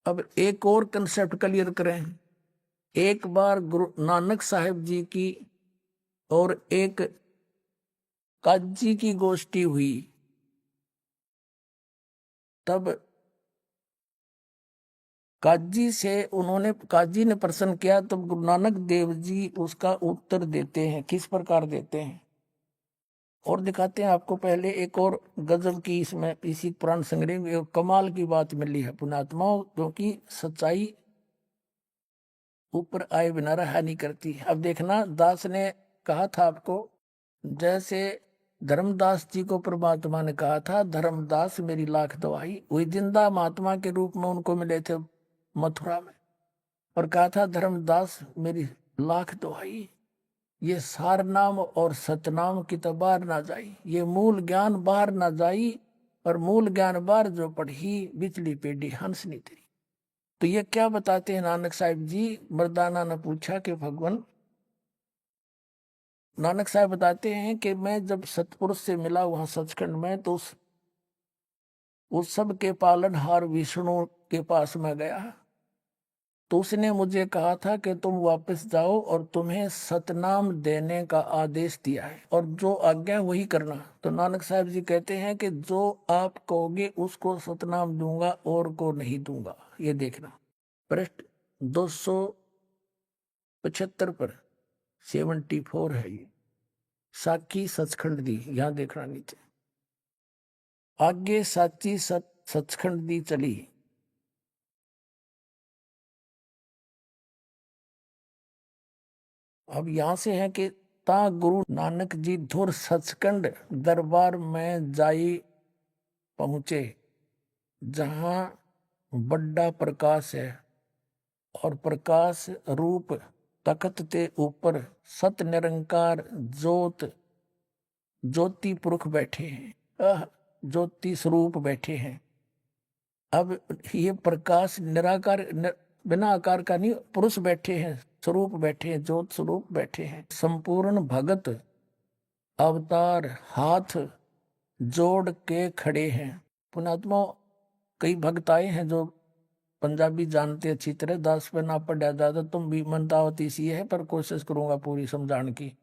अब एक और कंसेप्ट क्लियर करें। एक बार गुरु नानक साहिब जी की और एक काजी की गोष्ठी हुई, तब काजी ने प्रश्न किया, तब गुरु नानक देव जी उसका उत्तर देते हैं। किस प्रकार देते हैं और दिखाते हैं आपको। पहले एक और गजब की इसमें इसी पुराण संग्रह में कमाल की बात मिली है पुण्यात्माओं, क्योंकि सच्चाई ऊपर आए बिना रहा नहीं करती। अब देखना, दास ने कहा था आपको, जैसे धर्मदास जी को परमात्मा ने कहा था धर्मदास मेरी लाख दवाई, वही जिंदा महात्मा के रूप में उनको मिले थे मथुरा में, और कहा था धर्मदास मेरी लाख दवाई, ये सार नाम और सतनाम की तो बाहर ना जाई, ये मूल ज्ञान बाहर ना जाई, और मूल ज्ञान बाहर जो पढ़ी बिचली पेड़ी हंस नहीं तेरी। तो ये क्या बताते हैं नानक साहिब जी? मर्दाना ने पूछा कि भगवान, नानक साहब बताते हैं कि मैं जब सतपुरुष से मिला वहां सचखंड में, तो उस सब के पालनहार विष्णु के पास में गया, तो उसने मुझे कहा था कि तुम वापस जाओ और तुम्हें सतनाम देने का आदेश दिया है, और जो आज्ञा वही करना। तो नानक साहब जी कहते हैं कि जो आप कहोगे उसको सतनाम दूंगा और को नहीं दूंगा। ये देखना पृष्ठ 275 पर 74 है ये, साखी सचखंड दी। यहां देखना नीचे, आगे साची सचखंड दी चली। अब यहां से है कि ता गुरु नानक जी धुर सचखंड दरबार में जाई पहुंचे, जहां बड़ा प्रकाश है, और प्रकाश रूप तखत के ऊपर सत निरंकार ज्योति पुरुष बैठे हैं, ज्योति स्वरूप बैठे हैं। अब ये प्रकाश निराकार बिना आकार का नहीं, पुरुष बैठे हैं, स्वरूप बैठे हैं, ज्योत स्वरूप बैठे हैं। संपूर्ण भगत अवतार हाथ जोड़ के खड़े हैं। पुणात्मा कई भक्त आए हैं जो पंजाबी जानते अच्छी तरह, दास पे ना पढ़ा ज्यादा, तुम भी मनतावत इसी है, पर कोशिश करूंगा पूरी समझाने की।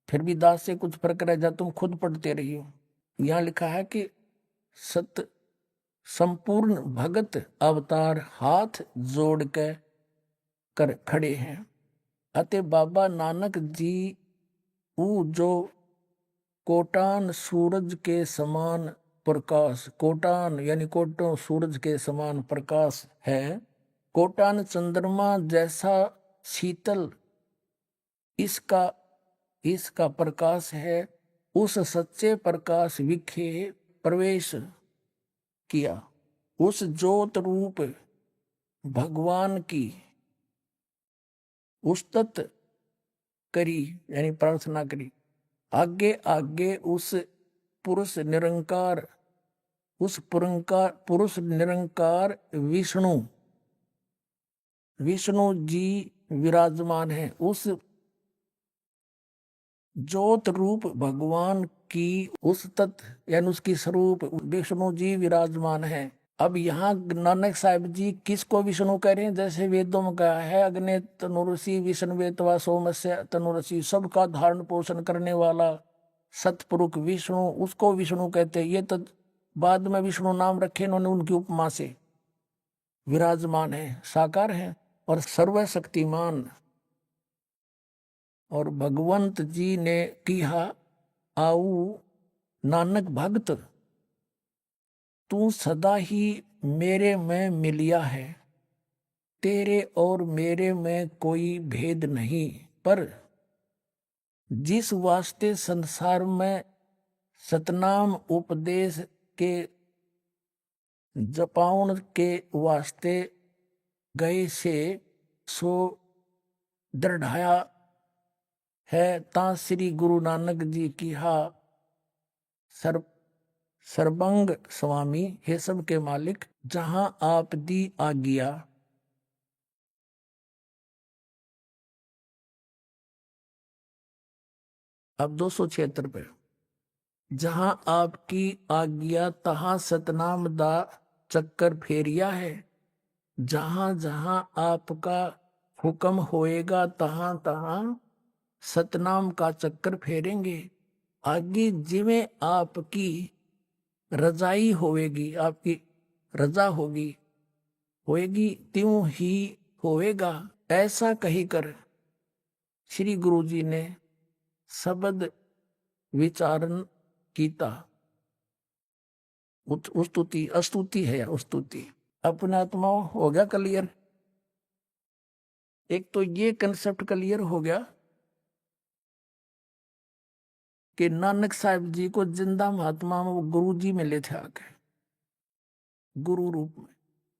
फिर भी दास से कुछ फर्क रह जा, तुम खुद पढ़ते रहियो। यहाँ लिखा है कि सत संपूर्ण भगत अवतार हाथ जोड़ के कर खड़े हैं, अते बाबा नानक जी ऊ जो कोटान सूरज के समान प्रकाश, कोटान यानी कोटों सूरज के समान प्रकाश है। कोटान चंद्रमा जैसा शीतल इसका इसका प्रकाश है। उस सच्चे प्रकाश विखे प्रवेश किया, उस ज्योत रूप भगवान की उस्तत करी यानी प्रार्थना करी। आगे आगे उस पुरुष निरंकार पुरुष निरंकार विष्णु जी विराजमान है। उस ज्योत रूप भगवान की उस तत्व यानी उसकी स्वरूप विष्णु जी विराजमान है। अब यहाँ नानक साहिब जी किसको विष्णु कह रहे हैं? जैसे वेदों में कहा है अग्नि तनुरसी विष्णुवेतवा सोमस्य तनुरसी, सबका धारण पोषण करने वाला सतपुरुष विष्णु, उसको विष्णु कहते हैं। ये तो बाद में विष्णु नाम रखे इन्होंने उनकी उपमा से। विराजमान है, साकार है और सर्वशक्तिमान। और भगवंत जी ने कहा आऊ नानक भक्त तू सदा ही मेरे में मिलिया है, तेरे और मेरे में कोई भेद नहीं। पर जिस वास्ते संसार में सतनाम उपदेश के जपाउन के वास्ते गए से सो दृढ़ाया है, ता श्री गुरु नानक जी की हा सर्वंग स्वामी, हे सब के मालिक जहां आप दी आज्ञा। अब 276 पे, जहां आपकी आज्ञा तहां सतनाम दा चक्कर फेरिया है। जहां जहां आपका हुक्म होएगा तहां तहां सतनाम का चक्कर फेरेंगे। आगे जिवें आपकी रजाई होएगी, आपकी रजा होएगी त्यों ही होएगा। ऐसा कहीकर श्री गुरु जी ने शब्द विचारण कीता। उस्तुति अस्तुति है, उस्तुति अपने आत्मा हो गया क्लियर। एक तो ये कंसेप्ट क्लियर हो गया कि नानक साहिब जी को जिंदा महात्मा में वो गुरु जी मिले थे आके गुरु रूप में,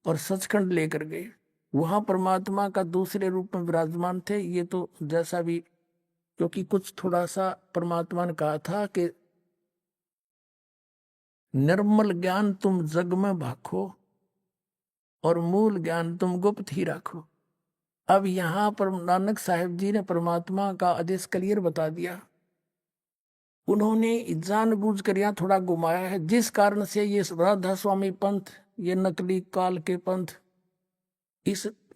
और सचखंड लेकर गए। वहां परमात्मा का दूसरे रूप में विराजमान थे। ये तो जैसा भी, क्योंकि कुछ थोड़ा सा परमात्मा ने कहा था कि निर्मल ज्ञान तुम जग में भाखो और मूल ज्ञान तुम गुप्त ही रखो। अब यहां पर नानक साहिब जी ने परमात्मा का आदेश क्लियर बता दिया। उन्होंने जानबूझ कर यहाँ थोड़ा घुमाया है, जिस कारण से ये राधा स्वामी पंथ, ये नकली काल के पंथ,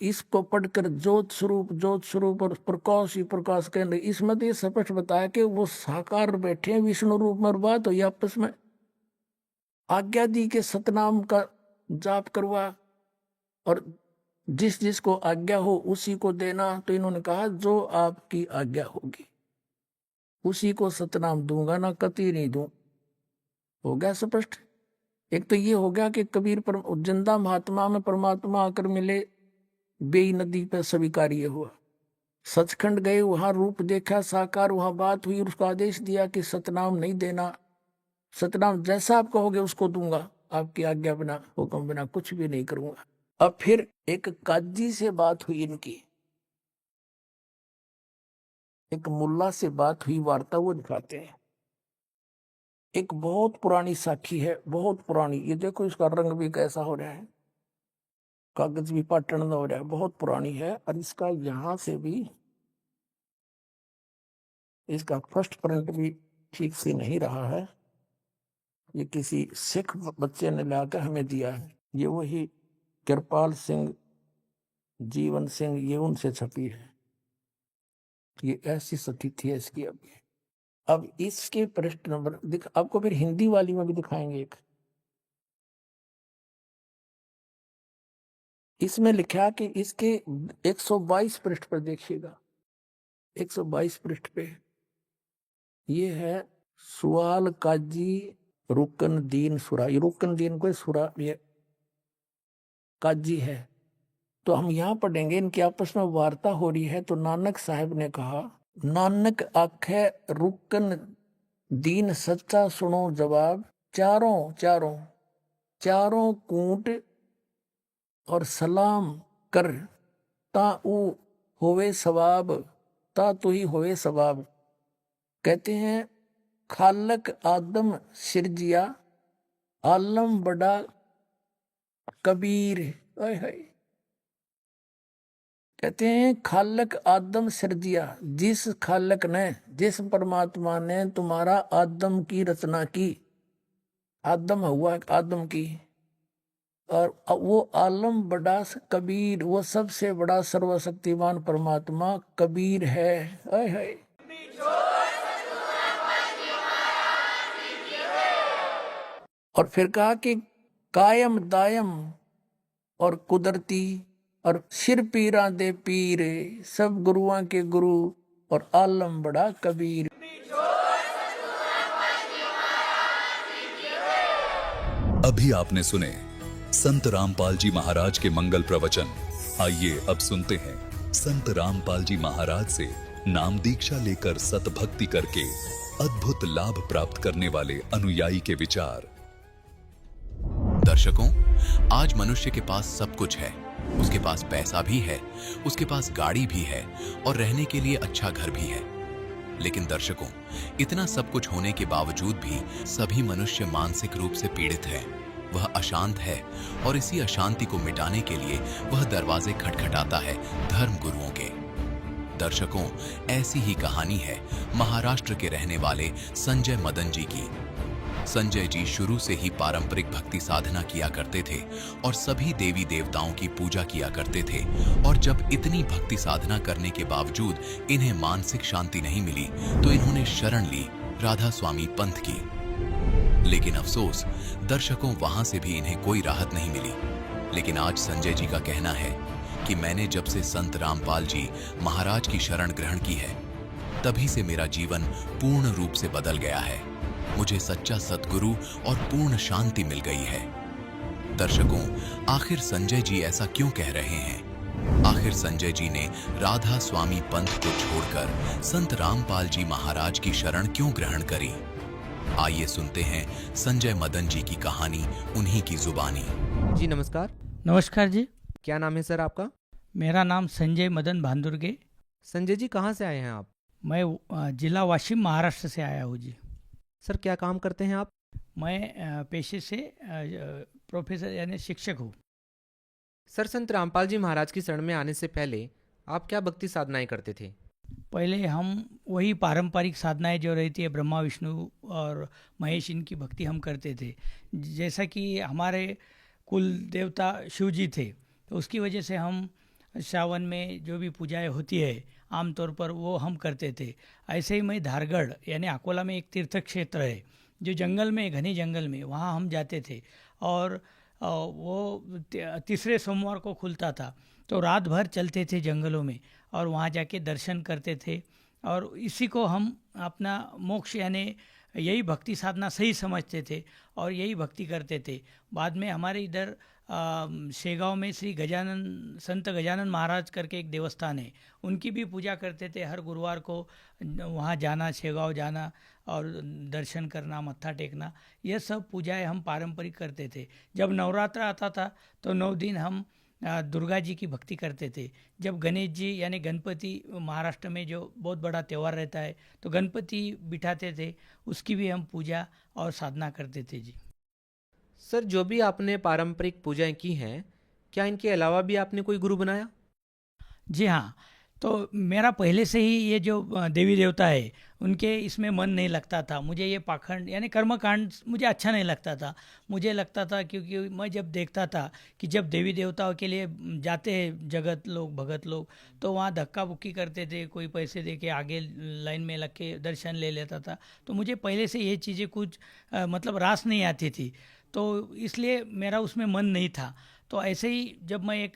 इसको पढ़कर ज्योत स्वरूप और प्रकाश ही प्रकाश कहने, इसमें तो ये स्पष्ट बताया कि वो साकार बैठे हैं विष्णु रूप में, और बात हो आपस में आज्ञा दी के सतनाम का जाप करवा और जिस जिसको आज्ञा हो उसी को देना। तो इन्होंने कहा जो आपकी आज्ञा होगी उसी को सतनाम दूंगा, ना कति नहीं दूं। हो गया स्पष्ट। एक तो ये हो गया कि कबीर पर जिंदा महात्मा में परमात्मा आकर मिले, बेई नदी पर स्वीकार्य हुआ। सचखंड गए, वहां रूप देखा साकार, वहां बात हुई, उसका आदेश दिया कि सतनाम नहीं देना, सतनाम जैसा आप कहोगे उसको दूंगा, आपकी आज्ञा बिना हुक्म बिना कुछ भी नहीं करूंगा। अब फिर एक काजी से बात हुई इनकी, एक मुल्ला से बात हुई, वार्ता वो दिखाते हैं। एक बहुत पुरानी साखी है, बहुत पुरानी। ये देखो इसका रंग भी कैसा हो रहा है, कागज भी पाटन हो रहा है, बहुत पुरानी है। और इसका यहां से भी इसका फर्स्ट प्रिंट भी ठीक से नहीं रहा है। ये किसी सिख बच्चे ने लाकर हमें दिया है। ये वही कृपाल सिंह, जीवन सिंह, ये उनसे छपी है। ये ऐसी स्थिति है इसकी। अब इसके पृष्ठ नंबर आपको फिर हिंदी वाली में भी दिखाएंगे। एक इसमें लिखा कि इसके 122 पृष्ठ पर देखिएगा, 122 पृष्ठ पे ये है सवाल काजी रुकन दीन सुरा, ये रुकन दीन कोई सुरा ये काजी है। तो हम यहाँ पढ़ेंगे, इनकी आपस में वार्ता हो रही है। तो नानक साहब ने कहा, नानक आखे रुकन दीन सच्चा सुनो जवाब, चारों कूट और सलाम कर, ता ऊ होवे सवाब, ता तू ही होवे सवाब। कहते हैं खालक आदम सिरजिया, आलम बड़ा कबीर। ओए हाय, कहते हैं खालक आदम सिरजिया, जिस खालक ने, जिस परमात्मा ने तुम्हारा आदम की रचना की, आदम हुआ आदम की, और वो आलम बड़ा कबीर, वो सबसे बड़ा सर्वशक्तिमान परमात्मा कबीर है। ओए हाय, और फिर कहा कि कायम दायम और कुदरती और सिर पीरा दे पीर, सब गुरुआं के गुरु और आलम बड़ा कबीर। अभी आपने सुने संत रामपाल जी महाराज के मंगल प्रवचन। आइए अब सुनते हैं संत रामपाल जी महाराज से नाम दीक्षा लेकर सतभक्ति करके अद्भुत लाभ प्राप्त करने वाले अनुयायी के विचार। दर्शकों, आज मनुष्य के पास सब कुछ है। उसके पास पैसा भी है, उसके पास गाड़ी भी है और रहने के लिए अच्छा घर भी है। लेकिन दर्शकों, इतना सब कुछ होने के बावजूद भी सभी मनुष्य मानसिक रूप से पीड़ित हैं। वह अशांत है और इसी अशांति को मिटाने के लिए वह दरवाजे खटखटाता है धर्म गुरुओं के। दर्शकों, ऐसी ही कहानी है महाराष्ट्र के रहने वाले संजय मदन जी की। संजय जी शुरू से ही पारंपरिक भक्ति साधना किया करते थे और सभी देवी देवताओं की पूजा किया करते थे। और जब इतनी भक्ति साधना करने के बावजूद इन्हें मानसिक शांति नहीं मिली तो इन्होंने शरण ली राधा स्वामी पंथ की। लेकिन अफसोस, दर्शकों, वहां से भी इन्हें कोई राहत नहीं मिली। लेकिन आज संजय जी का कहना है कि मैंने जब से संत रामपाल जी महाराज की शरण ग्रहण की है, तभी से मेरा जीवन पूर्ण रूप से बदल गया है। मुझे सच्चा सद्गुरु और पूर्ण शांति मिल गई है। दर्शकों, आखिर संजय जी ऐसा क्यों कह रहे हैं? आखिर संजय जी ने राधा स्वामी पंथ को छोड़कर संत रामपाल जी महाराज की शरण क्यों ग्रहण करी? आइए सुनते हैं संजय मदन जी की कहानी उन्हीं की जुबानी। जी नमस्कार। नमस्कार जी। क्या नाम है सर आपका? मेरा नाम संजय मदन भांदुर्गे। संजय जी, कहाँ से आए हैं आप? मैं जिला वाशिम महाराष्ट्र से आया हूँ जी। सर, क्या काम करते हैं आप? मैं पेशे से प्रोफेसर यानी शिक्षक हूँ। सर, संत रामपाल जी महाराज की शरण में आने से पहले आप क्या भक्ति साधनाएं करते थे? पहले हम वही पारंपरिक साधनाएं जो रहती है, ब्रह्मा विष्णु और महेश, इनकी भक्ति हम करते थे। जैसा कि हमारे कुल देवता शिव जी थे, तो उसकी वजह से हम सावन में जो भी पूजाएं होती है आमतौर पर वो हम करते थे। ऐसे ही मैं धारगढ़ यानी अकोला में एक तीर्थ क्षेत्र है जो जंगल में, घने जंगल में, वहाँ हम जाते थे और वो तीसरे सोमवार को खुलता था। तो रात भर चलते थे जंगलों में और वहाँ जाके दर्शन करते थे और इसी को हम अपना मोक्ष यानी यही भक्ति साधना सही समझते थे और यही भक्ति करते थे। बाद में हमारे इधर शेगांव में श्री गजानन, संत गजानन महाराज करके एक देवस्थान है, उनकी भी पूजा करते थे। हर गुरुवार को वहाँ जाना, शेगांव जाना और दर्शन करना, मत्था टेकना, यह सब पूजाएं हम पारंपरिक करते थे। जब नवरात्र आता था तो 9 दिन हम दुर्गा जी की भक्ति करते थे। जब गणेश जी यानी गणपति महाराष्ट्र में जो बहुत बड़ा त्यौहार रहता है तो गणपति बिठाते थे, उसकी भी हम पूजा और साधना करते थे जी। सर, जो भी आपने पारंपरिक पूजाएं की हैं, क्या इनके अलावा भी आपने कोई गुरु बनाया? जी हाँ, तो मेरा पहले से ही ये जो देवी देवता है उनके इसमें मन नहीं लगता था। मुझे ये पाखंड यानी कर्मकांड मुझे अच्छा नहीं लगता था। मुझे लगता था क्योंकि मैं जब देखता था कि जब देवी देवताओं के लिए जाते हैं जगत लोग, भगत लोग, तो वहाँ धक्का बुक्की करते थे, कोई पैसे दे के आगे लाइन में लग के दर्शन ले लेता था। तो मुझे पहले से ये चीज़ें कुछ मतलब रास नहीं आती थी, तो इसलिए मेरा उसमें मन नहीं था। तो ऐसे ही जब मैं एक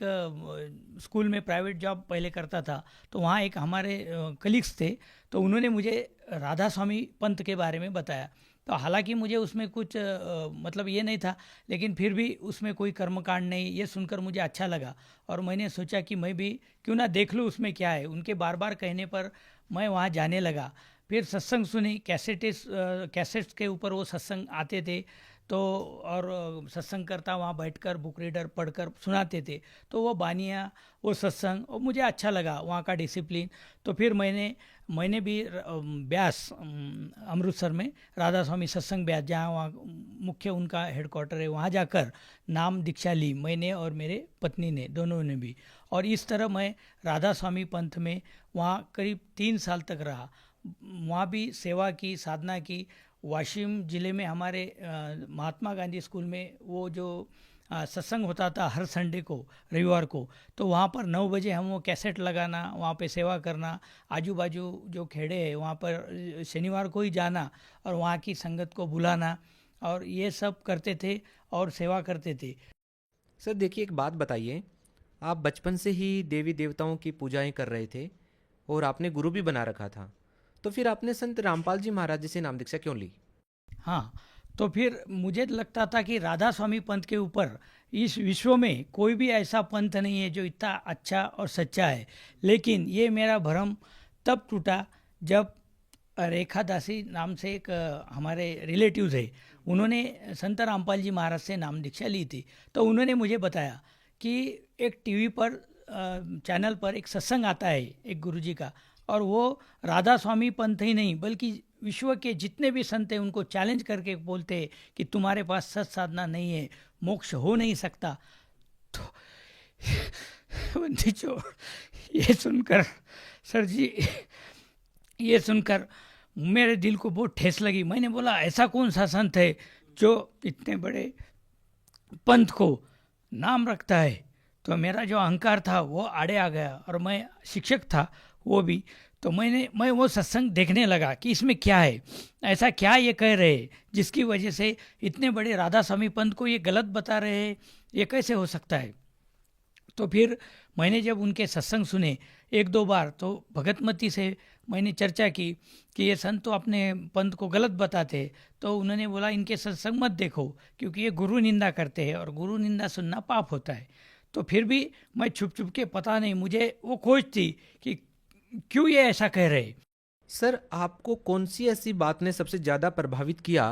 स्कूल में प्राइवेट जॉब पहले करता था तो वहाँ एक हमारे कलीग्स थे, तो उन्होंने मुझे राधा स्वामी पंथ के बारे में बताया। तो हालांकि मुझे उसमें कुछ मतलब ये नहीं था, लेकिन फिर भी उसमें कोई कर्मकांड नहीं, ये सुनकर मुझे अच्छा लगा और मैंने सोचा कि मैं भी क्यों ना देख लूँ उसमें क्या है। उनके बार बार कहने पर मैं वहाँ जाने लगा। फिर सत्संग सुनी, कैसेट्स के ऊपर वो सत्संग आते थे, तो और सत्संग करता वहाँ बैठकर बुक रीडर पढ़कर सुनाते थे, तो वो बानिया, वो सत्संग, और मुझे अच्छा लगा वहाँ का डिसिप्लिन। तो फिर मैंने भी ब्यास अमृतसर में राधा स्वामी सत्संग ब्यास, जहाँ वहाँ मुख्य उनका हेडक्वार्टर है, वहाँ जाकर नाम दीक्षा ली मैंने और मेरे पत्नी ने, दोनों ने भी। और इस तरह मैं राधा स्वामी पंथ में वहाँ करीब 3 साल तक रहा। वहाँ भी सेवा की, साधना की। वाशिम ज़िले में हमारे महात्मा गांधी स्कूल में वो जो सत्संग होता था हर संडे को, रविवार को, तो वहाँ पर 9 बजे हम वो कैसेट लगाना, वहाँ पे सेवा करना, आजू बाजू जो खेड़े हैं वहाँ पर शनिवार को ही जाना और वहाँ की संगत को बुलाना, और ये सब करते थे और सेवा करते थे। सर देखिए, एक बात बताइए, आप बचपन से ही देवी देवताओं की पूजाएं कर रहे थे और आपने गुरु भी बना रखा था, तो फिर आपने संत रामपाल जी महाराज जी से नाम दीक्षा क्यों ली? हाँ, तो फिर मुझे लगता था कि राधा स्वामी पंथ के ऊपर इस विश्व में कोई भी ऐसा पंथ नहीं है जो इतना अच्छा और सच्चा है। लेकिन ये मेरा भ्रम तब टूटा जब रेखा दासी नाम से एक हमारे रिलेटिव्स है, उन्होंने संत रामपाल जी महाराज से नाम दीक्षा ली थी। तो उन्होंने मुझे बताया कि एक टीवी पर चैनल पर एक सत्संग आता है एक गुरुजी का, और वो राधा स्वामी पंथ ही नहीं बल्कि विश्व के जितने भी संत हैं उनको चैलेंज करके बोलते हैं कि तुम्हारे पास सत साधना नहीं है, मोक्ष हो नहीं सकता। तो बंदी चोर, ये सुनकर सर जी, ये सुनकर मेरे दिल को बहुत ठेस लगी। मैंने बोला ऐसा कौन सा संत है जो इतने बड़े पंथ को नाम रखता है? तो मेरा जो अहंकार था वो आड़े आ गया, और मैं शिक्षक था वो भी। तो मैं वो सत्संग देखने लगा कि इसमें क्या है, ऐसा क्या ये कह रहे हैं जिसकी वजह से इतने बड़े राधा स्वामी पंथ को ये गलत बता रहे हैं, ये कैसे हो सकता है। तो फिर मैंने जब उनके सत्संग सुने 1-2 बार, तो भगतमती से मैंने चर्चा की कि ये संत तो अपने पंथ को गलत बताते हैं। तो उन्होंने बोला इनके सत्संग मत देखो क्योंकि ये गुरु निंदा करते हैं और गुरु निंदा सुनना पाप होता है। तो फिर भी मैं छुप छुप के, पता नहीं मुझे वो खोज थी कि क्यों ये ऐसा कह रहे। सर आपको कौन सी ऐसी बात ने सबसे ज़्यादा प्रभावित किया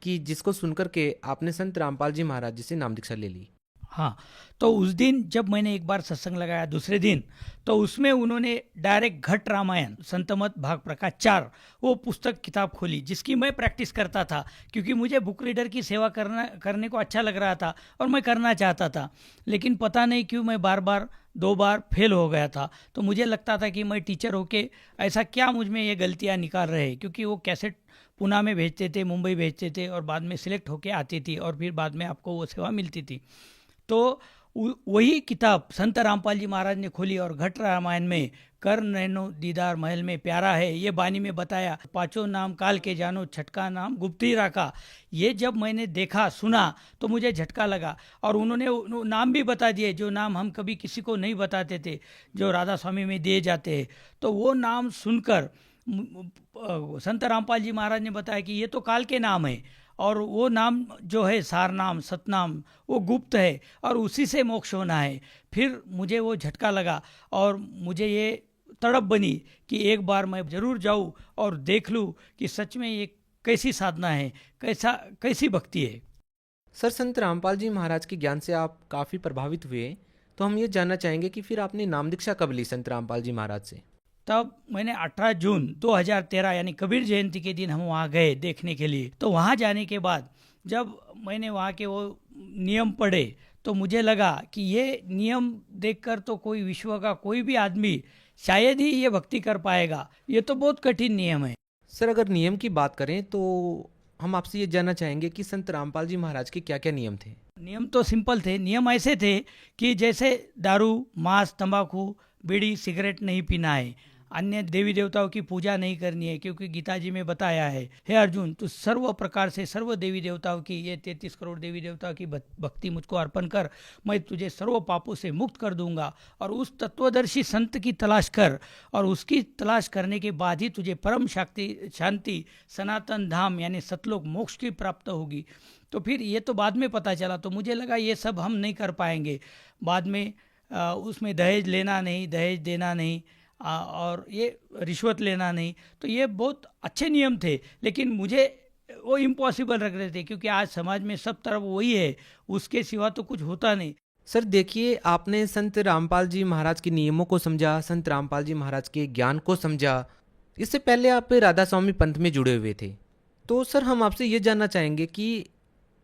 कि जिसको सुनकर के आपने संत रामपाल जी महाराज जी से नाम दीक्षा ले ली? हाँ, तो उस दिन जब मैंने एक बार सत्संग लगाया दूसरे दिन, तो उसमें उन्होंने डायरेक्ट घट रामायण संतमत भाग प्रकाश 4 वो पुस्तक किताब खोली, जिसकी मैं प्रैक्टिस करता था क्योंकि मुझे बुक रीडर की सेवा करने को अच्छा लग रहा था और मैं करना चाहता था। लेकिन पता नहीं क्यों मैं बार बार 2 बार फेल हो गया था। तो मुझे लगता था कि मैं टीचर होके ऐसा क्या मुझ में ये गलतियाँ निकाल रहे हैं, क्योंकि वो कैसेट पुणे में भेजते थे, मुंबई भेजते थे और बाद में सिलेक्ट होके आती थी और फिर बाद में आपको वो सेवा मिलती थी। तो वही किताब संत रामपाल जी महाराज ने खोली और घट रामायण में कर नैनो दीदार महल में प्यारा है, ये बानी में बताया, 5 नाम काल के जानो, छठका नाम गुप्ती राखा। ये जब मैंने देखा, सुना, तो मुझे झटका लगा। और उन्होंने नाम भी बता दिए जो नाम हम कभी किसी को नहीं बताते थे, जो राधा स्वामी में दिए जाते हैं। तो वो नाम सुनकर संत रामपाल जी महाराज ने बताया कि ये तो काल के नाम है और वो नाम जो है सारनाम, सतनाम, वो गुप्त है और उसी से मोक्ष होना है। फिर मुझे वो झटका लगा और मुझे ये तड़प बनी कि एक बार मैं ज़रूर जाऊँ और देख लूँ कि सच में ये कैसी साधना है, कैसी भक्ति है। सर संत रामपाल जी महाराज के ज्ञान से आप काफ़ी प्रभावित हुए, तो हम ये जानना चाहेंगे कि फिर आपने नाम दीक्षा कब ली संत रामपाल जी महाराज से? तब मैंने 18 जून 2013 यानी कबीर जयंती के दिन हम वहाँ गए देखने के लिए। तो वहाँ जाने के बाद जब मैंने वहाँ के वो नियम पढ़े तो मुझे लगा कि ये नियम देखकर तो कोई विश्व का कोई भी आदमी शायद ही ये भक्ति कर पाएगा, ये तो बहुत कठिन नियम है। सर अगर नियम की बात करें तो हम आपसे ये जानना चाहेंगे कि संत रामपाल जी महाराज के क्या क्या नियम थे? नियम तो सिंपल थे। नियम ऐसे थे कि जैसे दारू, मांस, तंबाकू, बीड़ी, सिगरेट नहीं पीना है, अन्य देवी देवताओं की पूजा नहीं करनी है, क्योंकि गीता जी में बताया है, हे अर्जुन तू सर्व प्रकार से सर्व देवी देवताओं की, ये 33 करोड़ देवी देवताओं की भक्ति मुझको अर्पण कर, मैं तुझे सर्व पापों से मुक्त कर दूंगा। और उस तत्वदर्शी संत की तलाश कर, और उसकी तलाश करने के बाद ही तुझे परम शांति सनातन धाम यानी सतलोक मोक्ष की प्राप्त होगी। तो फिर ये तो बाद में पता चला, तो मुझे लगा ये सब हम नहीं कर पाएंगे। बाद में उसमें दहेज लेना नहीं, दहेज देना नहीं, और ये रिश्वत लेना नहीं, तो ये बहुत अच्छे नियम थे, लेकिन मुझे वो इम्पॉसिबल लग रहे थे, क्योंकि आज समाज में सब तरफ वही है, उसके सिवा तो कुछ होता नहीं। सर देखिए, आपने संत रामपाल जी महाराज के नियमों को समझा, संत रामपाल जी महाराज के ज्ञान को समझा। इससे पहले आप राधा स्वामी पंथ में जुड़े हुए थे, तो सर हम आपसे ये जानना चाहेंगे कि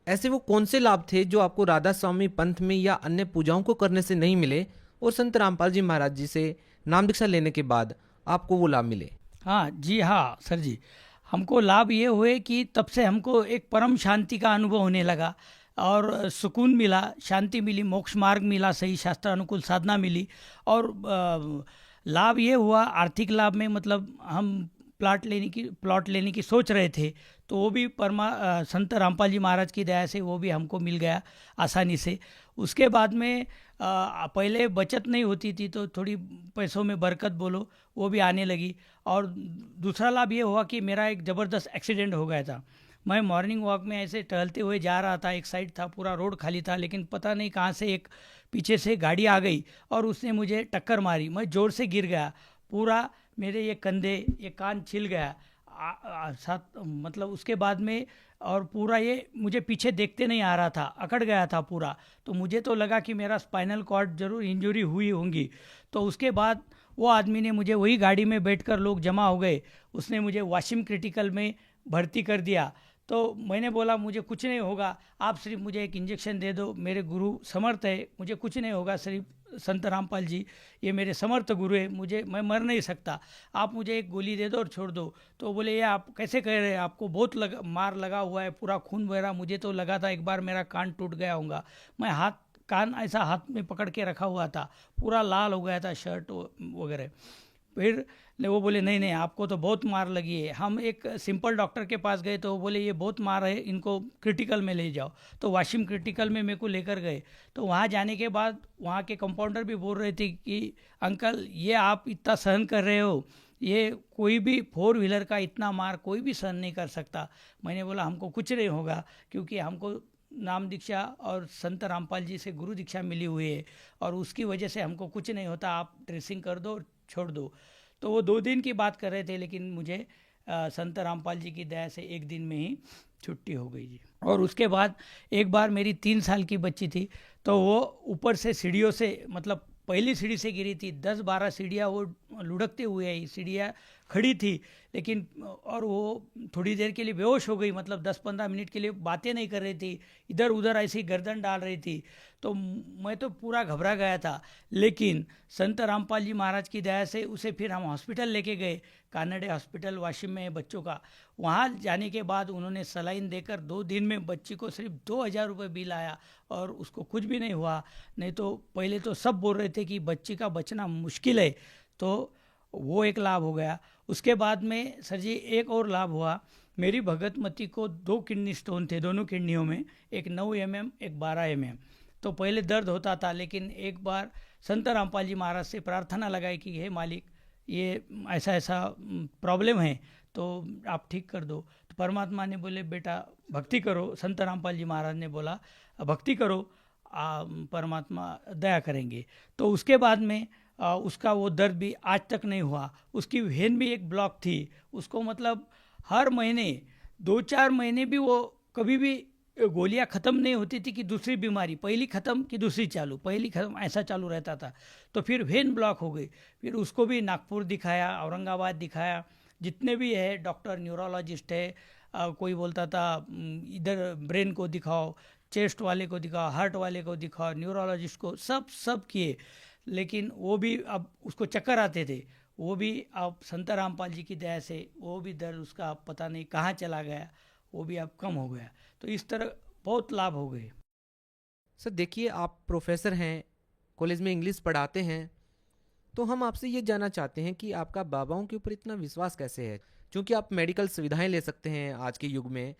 ऐसे वो कौन से लाभ थे जो आपको राधा स्वामी पंथ में या अन्य पूजाओं को करने से नहीं मिले, और संत रामपाल जी महाराज जी से नाम दीक्षा लेने के बाद आपको वो लाभ मिले? हाँ जी, हाँ सर जी, हमको लाभ ये हुए कि तब से हमको एक परम शांति का अनुभव होने लगा, और सुकून मिला, शांति मिली, मोक्ष मार्ग मिला, सही शास्त्रानुकूल साधना मिली। और लाभ ये हुआ, आर्थिक लाभ में मतलब हम प्लॉट लेने की सोच रहे थे, तो वो भी संत रामपाल जी महाराज की दया से वो भी हमको मिल गया आसानी से। उसके बाद में पहले बचत नहीं होती थी, तो थोड़ी पैसों में बरकत बोलो वो भी आने लगी। और दूसरा लाभ ये हुआ कि मेरा एक ज़बरदस्त एक्सीडेंट हो गया था। मैं मॉर्निंग वॉक में ऐसे टहलते हुए जा रहा था, एक साइड था, पूरा रोड खाली था, लेकिन पता नहीं कहाँ से एक पीछे से गाड़ी आ गई और उसने मुझे टक्कर मारी। मैं ज़ोर से गिर गया, पूरा मेरे ये कंधे, ये कान छिल गया साथ, मतलब उसके बाद में, और पूरा ये मुझे पीछे देखते नहीं आ रहा था, अकड़ गया था पूरा। तो मुझे तो लगा कि मेरा स्पाइनल कॉर्ड जरूर इंजरी हुई होंगी। तो उसके बाद वो आदमी ने मुझे, वही गाड़ी में बैठकर लोग जमा हो गए, उसने मुझे वाशिम क्रिटिकल में भर्ती कर दिया। तो मैंने बोला मुझे कुछ नहीं होगा, आप सिर्फ मुझे एक इंजेक्शन दे दो, मेरे गुरु समर्थ है, मुझे कुछ नहीं होगा, सिर्फ संत रामपाल जी ये मेरे समर्थ गुरु है, मैं मर नहीं सकता, आप मुझे एक गोली दे दो और छोड़ दो। तो बोले ये आप कैसे कह रहे हैं, आपको बहुत मार लगा हुआ है, पूरा खून बह रहा। मुझे तो लगा था एक बार मेरा कान टूट गया होगा। मैं कान ऐसा हाथ में पकड़ के रखा हुआ था, पूरा लाल हो गया था शर्ट वगैरह। फिर वो बोले नहीं आपको तो बहुत मार लगी है। हम एक सिंपल डॉक्टर के पास गए, तो वो बोले ये बहुत मार है, इनको क्रिटिकल में ले जाओ। तो वाशिम क्रिटिकल में मेरे को लेकर गए। तो वहाँ जाने के बाद वहाँ के कंपाउंडर भी बोल रहे थे कि अंकल ये आप इतना सहन कर रहे हो, ये कोई भी 4 व्हीलर का इतना मार कोई भी सहन नहीं कर सकता। मैंने बोला हमको कुछ नहीं होगा, क्योंकि हमको नाम दीक्षा और संत रामपाल जी से गुरु दीक्षा मिली हुई है, और उसकी वजह से हमको कुछ नहीं होता, आप ड्रेसिंग कर दो और छोड़ दो। तो वो 2 दिन की बात कर रहे थे, लेकिन मुझे संत रामपाल जी की दया से 1 दिन में ही छुट्टी हो गई जी। और उसके बाद एक बार मेरी 3 साल की बच्ची थी, तो वो ऊपर से सीढ़ियों से, मतलब पहली सीढ़ी से गिरी थी। 10-12 सीढ़ियाँ वो लुढ़कते हुए आई, सीढ़ियाँ खड़ी थी, लेकिन और वो थोड़ी देर के लिए बेहोश हो गई, मतलब 10-15 मिनट के लिए बातें नहीं कर रही थी, इधर उधर ऐसी गर्दन डाल रही थी। तो मैं तो पूरा घबरा गया था, लेकिन संत रामपाल जी महाराज की दया से उसे फिर हम हॉस्पिटल लेके गए, कानडे हॉस्पिटल वाशिम में है बच्चों का। वहाँ जाने के बाद उन्होंने सलाइन देकर 2 दिन में बच्ची को सिर्फ 2000 रुपये बिल आया, और उसको कुछ भी नहीं हुआ। नहीं तो पहले तो सब बोल रहे थे कि बच्ची का बचना मुश्किल है, तो वो एक लाभ हो गया। उसके बाद में सर जी एक और लाभ हुआ, मेरी भगतमती को 2 किडनी स्टोन थे, दोनों किडनियों में, एक 9 mm एक 12 mm। तो पहले दर्द होता था, लेकिन एक बार संत रामपाल जी महाराज से प्रार्थना लगाई कि हे मालिक ये ऐसा ऐसा प्रॉब्लम है, तो आप ठीक कर दो। तो परमात्मा ने बोले बेटा भक्ति करो, संत रामपाल जी महाराज ने बोला भक्ति करो, परमात्मा दया करेंगे। तो उसके बाद में उसका वो दर्द भी आज तक नहीं हुआ। उसकी वेन भी एक ब्लॉक थी, उसको मतलब हर महीने 2-4 महीने भी वो कभी भी गोलियां ख़त्म नहीं होती थी कि दूसरी बीमारी, पहली ख़त्म कि दूसरी चालू, पहली ख़त्म, ऐसा चालू रहता था। तो फिर वेन ब्लॉक हो गई, फिर उसको भी नागपुर दिखाया, औरंगाबाद दिखाया, जितने भी है डॉक्टर, न्यूरोलॉजिस्ट है, कोई बोलता था इधर ब्रेन को दिखाओ, चेस्ट वाले को दिखाओ, हार्ट वाले को दिखाओ, न्यूरोलॉजिस्ट को, सब किए, लेकिन वो भी अब उसको चक्कर आते थे। वो भी अब संत रामपाल जी की दया से वो भी दर्द उसका पता नहीं कहाँ चला गया, वो भी अब कम हो गया। तो इस तरह बहुत लाभ हो गए। सर देखिए, आप प्रोफेसर हैं, कॉलेज में इंग्लिश पढ़ाते हैं, तो हम आपसे ये जानना चाहते हैं कि आपका बाबाओं के ऊपर इतना विश्वास कैसे है? क्योंकि आप मेडिकल सुविधाएं ले सकते हैं आज के युग में,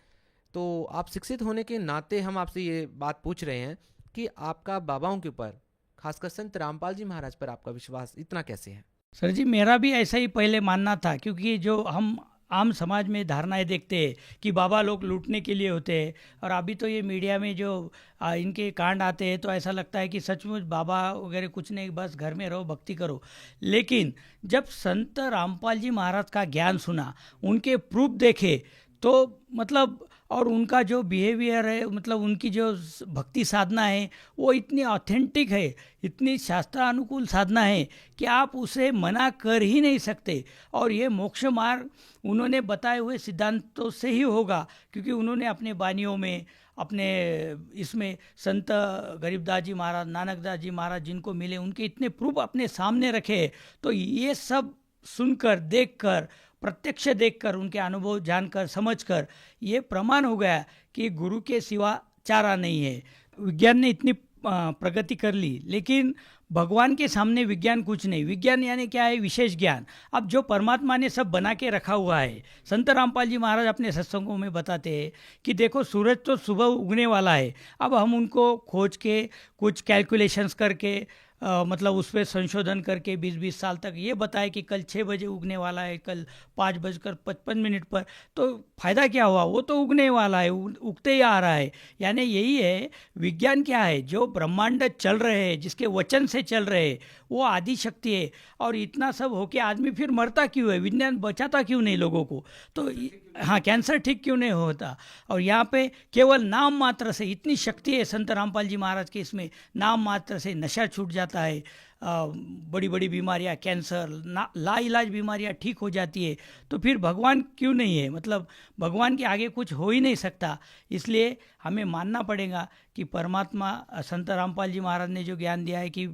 तो आप शिक्षित होने के नाते हम आपसे ये बात पूछ रहे हैं कि आपका बाबाओं के ऊपर, खासकर संत रामपाल जी महाराज पर आपका विश्वास इतना कैसे है? सर जी, मेरा भी ऐसा ही पहले मानना था, क्योंकि जो हम आम समाज में धारणाएं देखते हैं कि बाबा लोग लूटने के लिए होते हैं, और अभी तो ये मीडिया में जो इनके कांड आते हैं तो ऐसा लगता है कि सचमुच बाबा वगैरह कुछ नहीं, बस घर में रहो, भक्ति करो। लेकिन जब संत रामपाल जी महाराज का ज्ञान सुना, उनके प्रूफ देखे, तो मतलब और उनका जो बिहेवियर है, मतलब उनकी जो भक्ति साधना है वो इतनी ऑथेंटिक है, इतनी शास्त्रानुकूल साधना है कि आप उसे मना कर ही नहीं सकते। और ये मोक्ष मार्ग उन्होंने बताए हुए सिद्धांतों से ही होगा, क्योंकि उन्होंने अपने बानियों में, अपने इसमें संत गरीबदास जी महाराज, नानकदास जी महाराज जिनको मिले, उनके इतने प्रूफ अपने सामने रखे। तो ये सब सुनकर, देखकर, प्रत्यक्ष देखकर, उनके अनुभव जानकर, समझकर ये प्रमाण हो गया कि गुरु के सिवा चारा नहीं है। विज्ञान ने इतनी प्रगति कर ली, लेकिन भगवान के सामने विज्ञान कुछ नहीं। विज्ञान यानी क्या है? विशेष ज्ञान। अब जो परमात्मा ने सब बना के रखा हुआ है, संत रामपाल जी महाराज अपने सत्संगों में बताते हैं कि देखो सूरज तो सुबह उगने वाला है, अब हम उनको खोज के कुछ कैलकुलेशंस करके मतलब उस पर संशोधन करके 20-20 साल तक ये बताए कि कल 6 बजे उगने वाला है, कल 5:55 पर, तो फायदा क्या हुआ? वो तो उगने वाला है, उगते ही आ रहा है। यानी यही है विज्ञान क्या है? जो ब्रह्मांड चल रहे हैं, जिसके वचन से चल रहे हैं, वो आदि शक्ति है। और इतना सब होके आदमी फिर मरता क्यों है? विज्ञान बचाता क्यों नहीं लोगों को? तो हाँ, कैंसर ठीक क्यों नहीं होता? और यहाँ पे केवल नाम मात्र से इतनी शक्ति है संत रामपाल जी महाराज के, इसमें नाम मात्र से नशा छूट जाता है, बड़ी बड़ी बीमारियाँ, कैंसर, लाइलाज बीमारियाँ ठीक हो जाती है। तो फिर भगवान क्यों नहीं है? मतलब भगवान के आगे कुछ हो ही नहीं सकता। इसलिए हमें मानना पड़ेगा कि परमात्मा, संत रामपाल जी महाराज ने जो ज्ञान दिया है कि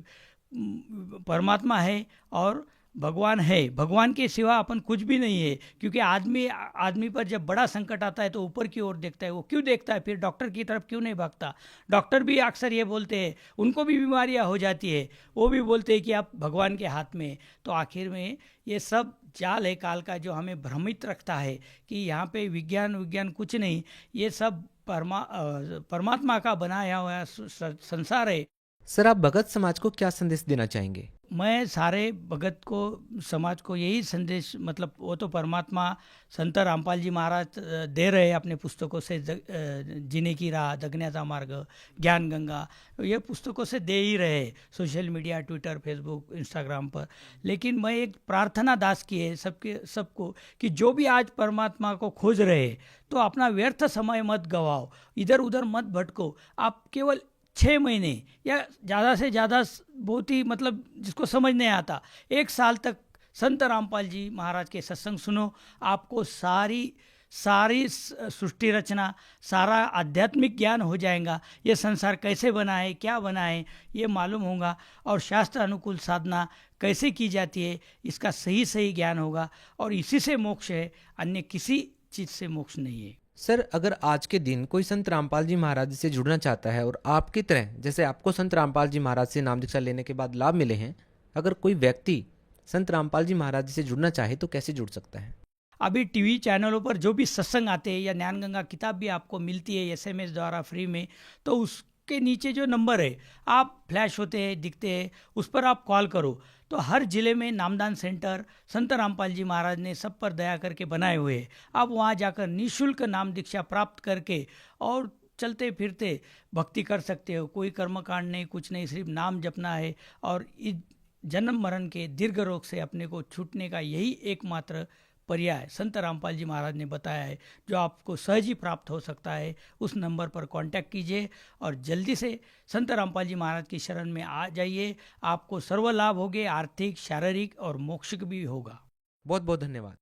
परमात्मा है और भगवान है, भगवान के सिवा अपन कुछ भी नहीं है। क्योंकि आदमी पर जब बड़ा संकट आता है तो ऊपर की ओर देखता है। वो क्यों देखता है? फिर डॉक्टर की तरफ क्यों नहीं भागता? डॉक्टर भी अक्सर ये बोलते हैं, उनको भी बीमारियां हो जाती है, वो भी बोलते हैं कि आप भगवान के हाथ में। तो आखिर में ये सब जाल है काल का, जो हमें भ्रमित रखता है कि यहाँ पे विज्ञान कुछ नहीं, ये सब परमात्मा का बनाया हुआ संसार है। सर, आप भगत समाज को क्या संदेश देना चाहेंगे? मैं सारे भगत को, समाज को यही संदेश, मतलब वो तो परमात्मा संत रामपाल जी महाराज दे रहे हैं अपने पुस्तकों से, जीने की राह, जगण्याचा मार्ग, ज्ञान गंगा, ये पुस्तकों से दे ही रहे, social media, Twitter, Facebook, Instagram पर। लेकिन मैं एक प्रार्थना दास की है सबको कि जो भी आज परमात्मा को खोज रहे हैं तो अपना व्यर्थ समय मत गवाओ, इधर उधर मत भटको। आप केवल 6 महीने या ज़्यादा से ज़्यादा, बहुत ही मतलब जिसको समझ नहीं आता, 1 साल तक संत रामपाल जी महाराज के सत्संग सुनो। आपको सारी सृष्टि रचना, सारा आध्यात्मिक ज्ञान हो जाएगा। ये संसार कैसे बना है, क्या बना है, ये मालूम होगा। और शास्त्र अनुकूल साधना कैसे की जाती है, इसका सही ज्ञान होगा। और इसी से मोक्ष है, अन्य किसी चीज़ से मोक्ष नहीं है। सर, अगर आज के दिन कोई संत रामपाल जी महाराज से जुड़ना चाहता है और आपकी तरह, जैसे आपको संत रामपाल जी महाराज से नाम दीक्षा लेने के बाद लाभ मिले हैं, अगर कोई व्यक्ति संत रामपाल जी महाराज से जुड़ना चाहे तो कैसे जुड़ सकता है? अभी टीवी चैनलों पर जो भी सत्संग आते हैं या ज्ञान गंगा किताब भी आपको मिलती है SMS द्वारा फ्री में, तो उसके नीचे जो नंबर है, आप फ्लैश होते हैं, दिखते हैं, उस पर आप कॉल करो। तो हर जिले में नामदान सेंटर संत रामपाल जी महाराज ने सब पर दया करके बनाए हुए हैं। आप वहाँ जाकर निःशुल्क नाम दीक्षा प्राप्त करके और चलते फिरते भक्ति कर सकते हो। कोई कर्मकांड नहीं, कुछ नहीं, सिर्फ नाम जपना है। और इस जन्म मरण के दीर्घ रोग से अपने को छूटने का यही एकमात्र पर्याय संत रामपाल जी महाराज ने बताया है, जो आपको सहज ही प्राप्त हो सकता है। उस नंबर पर कांटेक्ट कीजिए और जल्दी से संत रामपाल जी महाराज की शरण में आ जाइए। आपको सर्व लाभ होंगे, आर्थिक, शारीरिक और मोक्षिक भी होगा। बहुत बहुत धन्यवाद।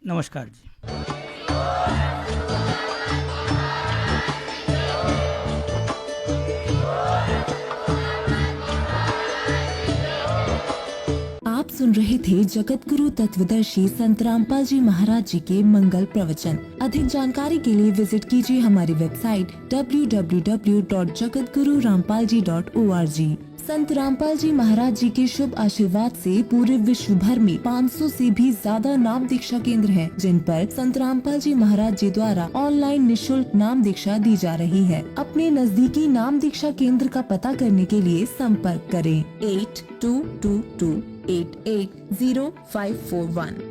नमस्कार जी। आप सुन रहे थे जगत गुरु तत्वदर्शी संत रामपाल जी महाराज जी के मंगल प्रवचन। अधिक जानकारी के लिए विजिट कीजिए हमारी वेबसाइट www.jagatgururampalji.org। संत रामपाल जी महाराज जी के शुभ आशीर्वाद से पूरे विश्व भर में 500 से भी ज्यादा नाम दीक्षा केंद्र हैं, जिन पर संत रामपाल जी महाराज जी द्वारा ऑनलाइन निशुल्क नाम दीक्षा दी जा रही है। अपने नजदीकी नाम दीक्षा केंद्र का पता करने के लिए संपर्क करें 8222880541।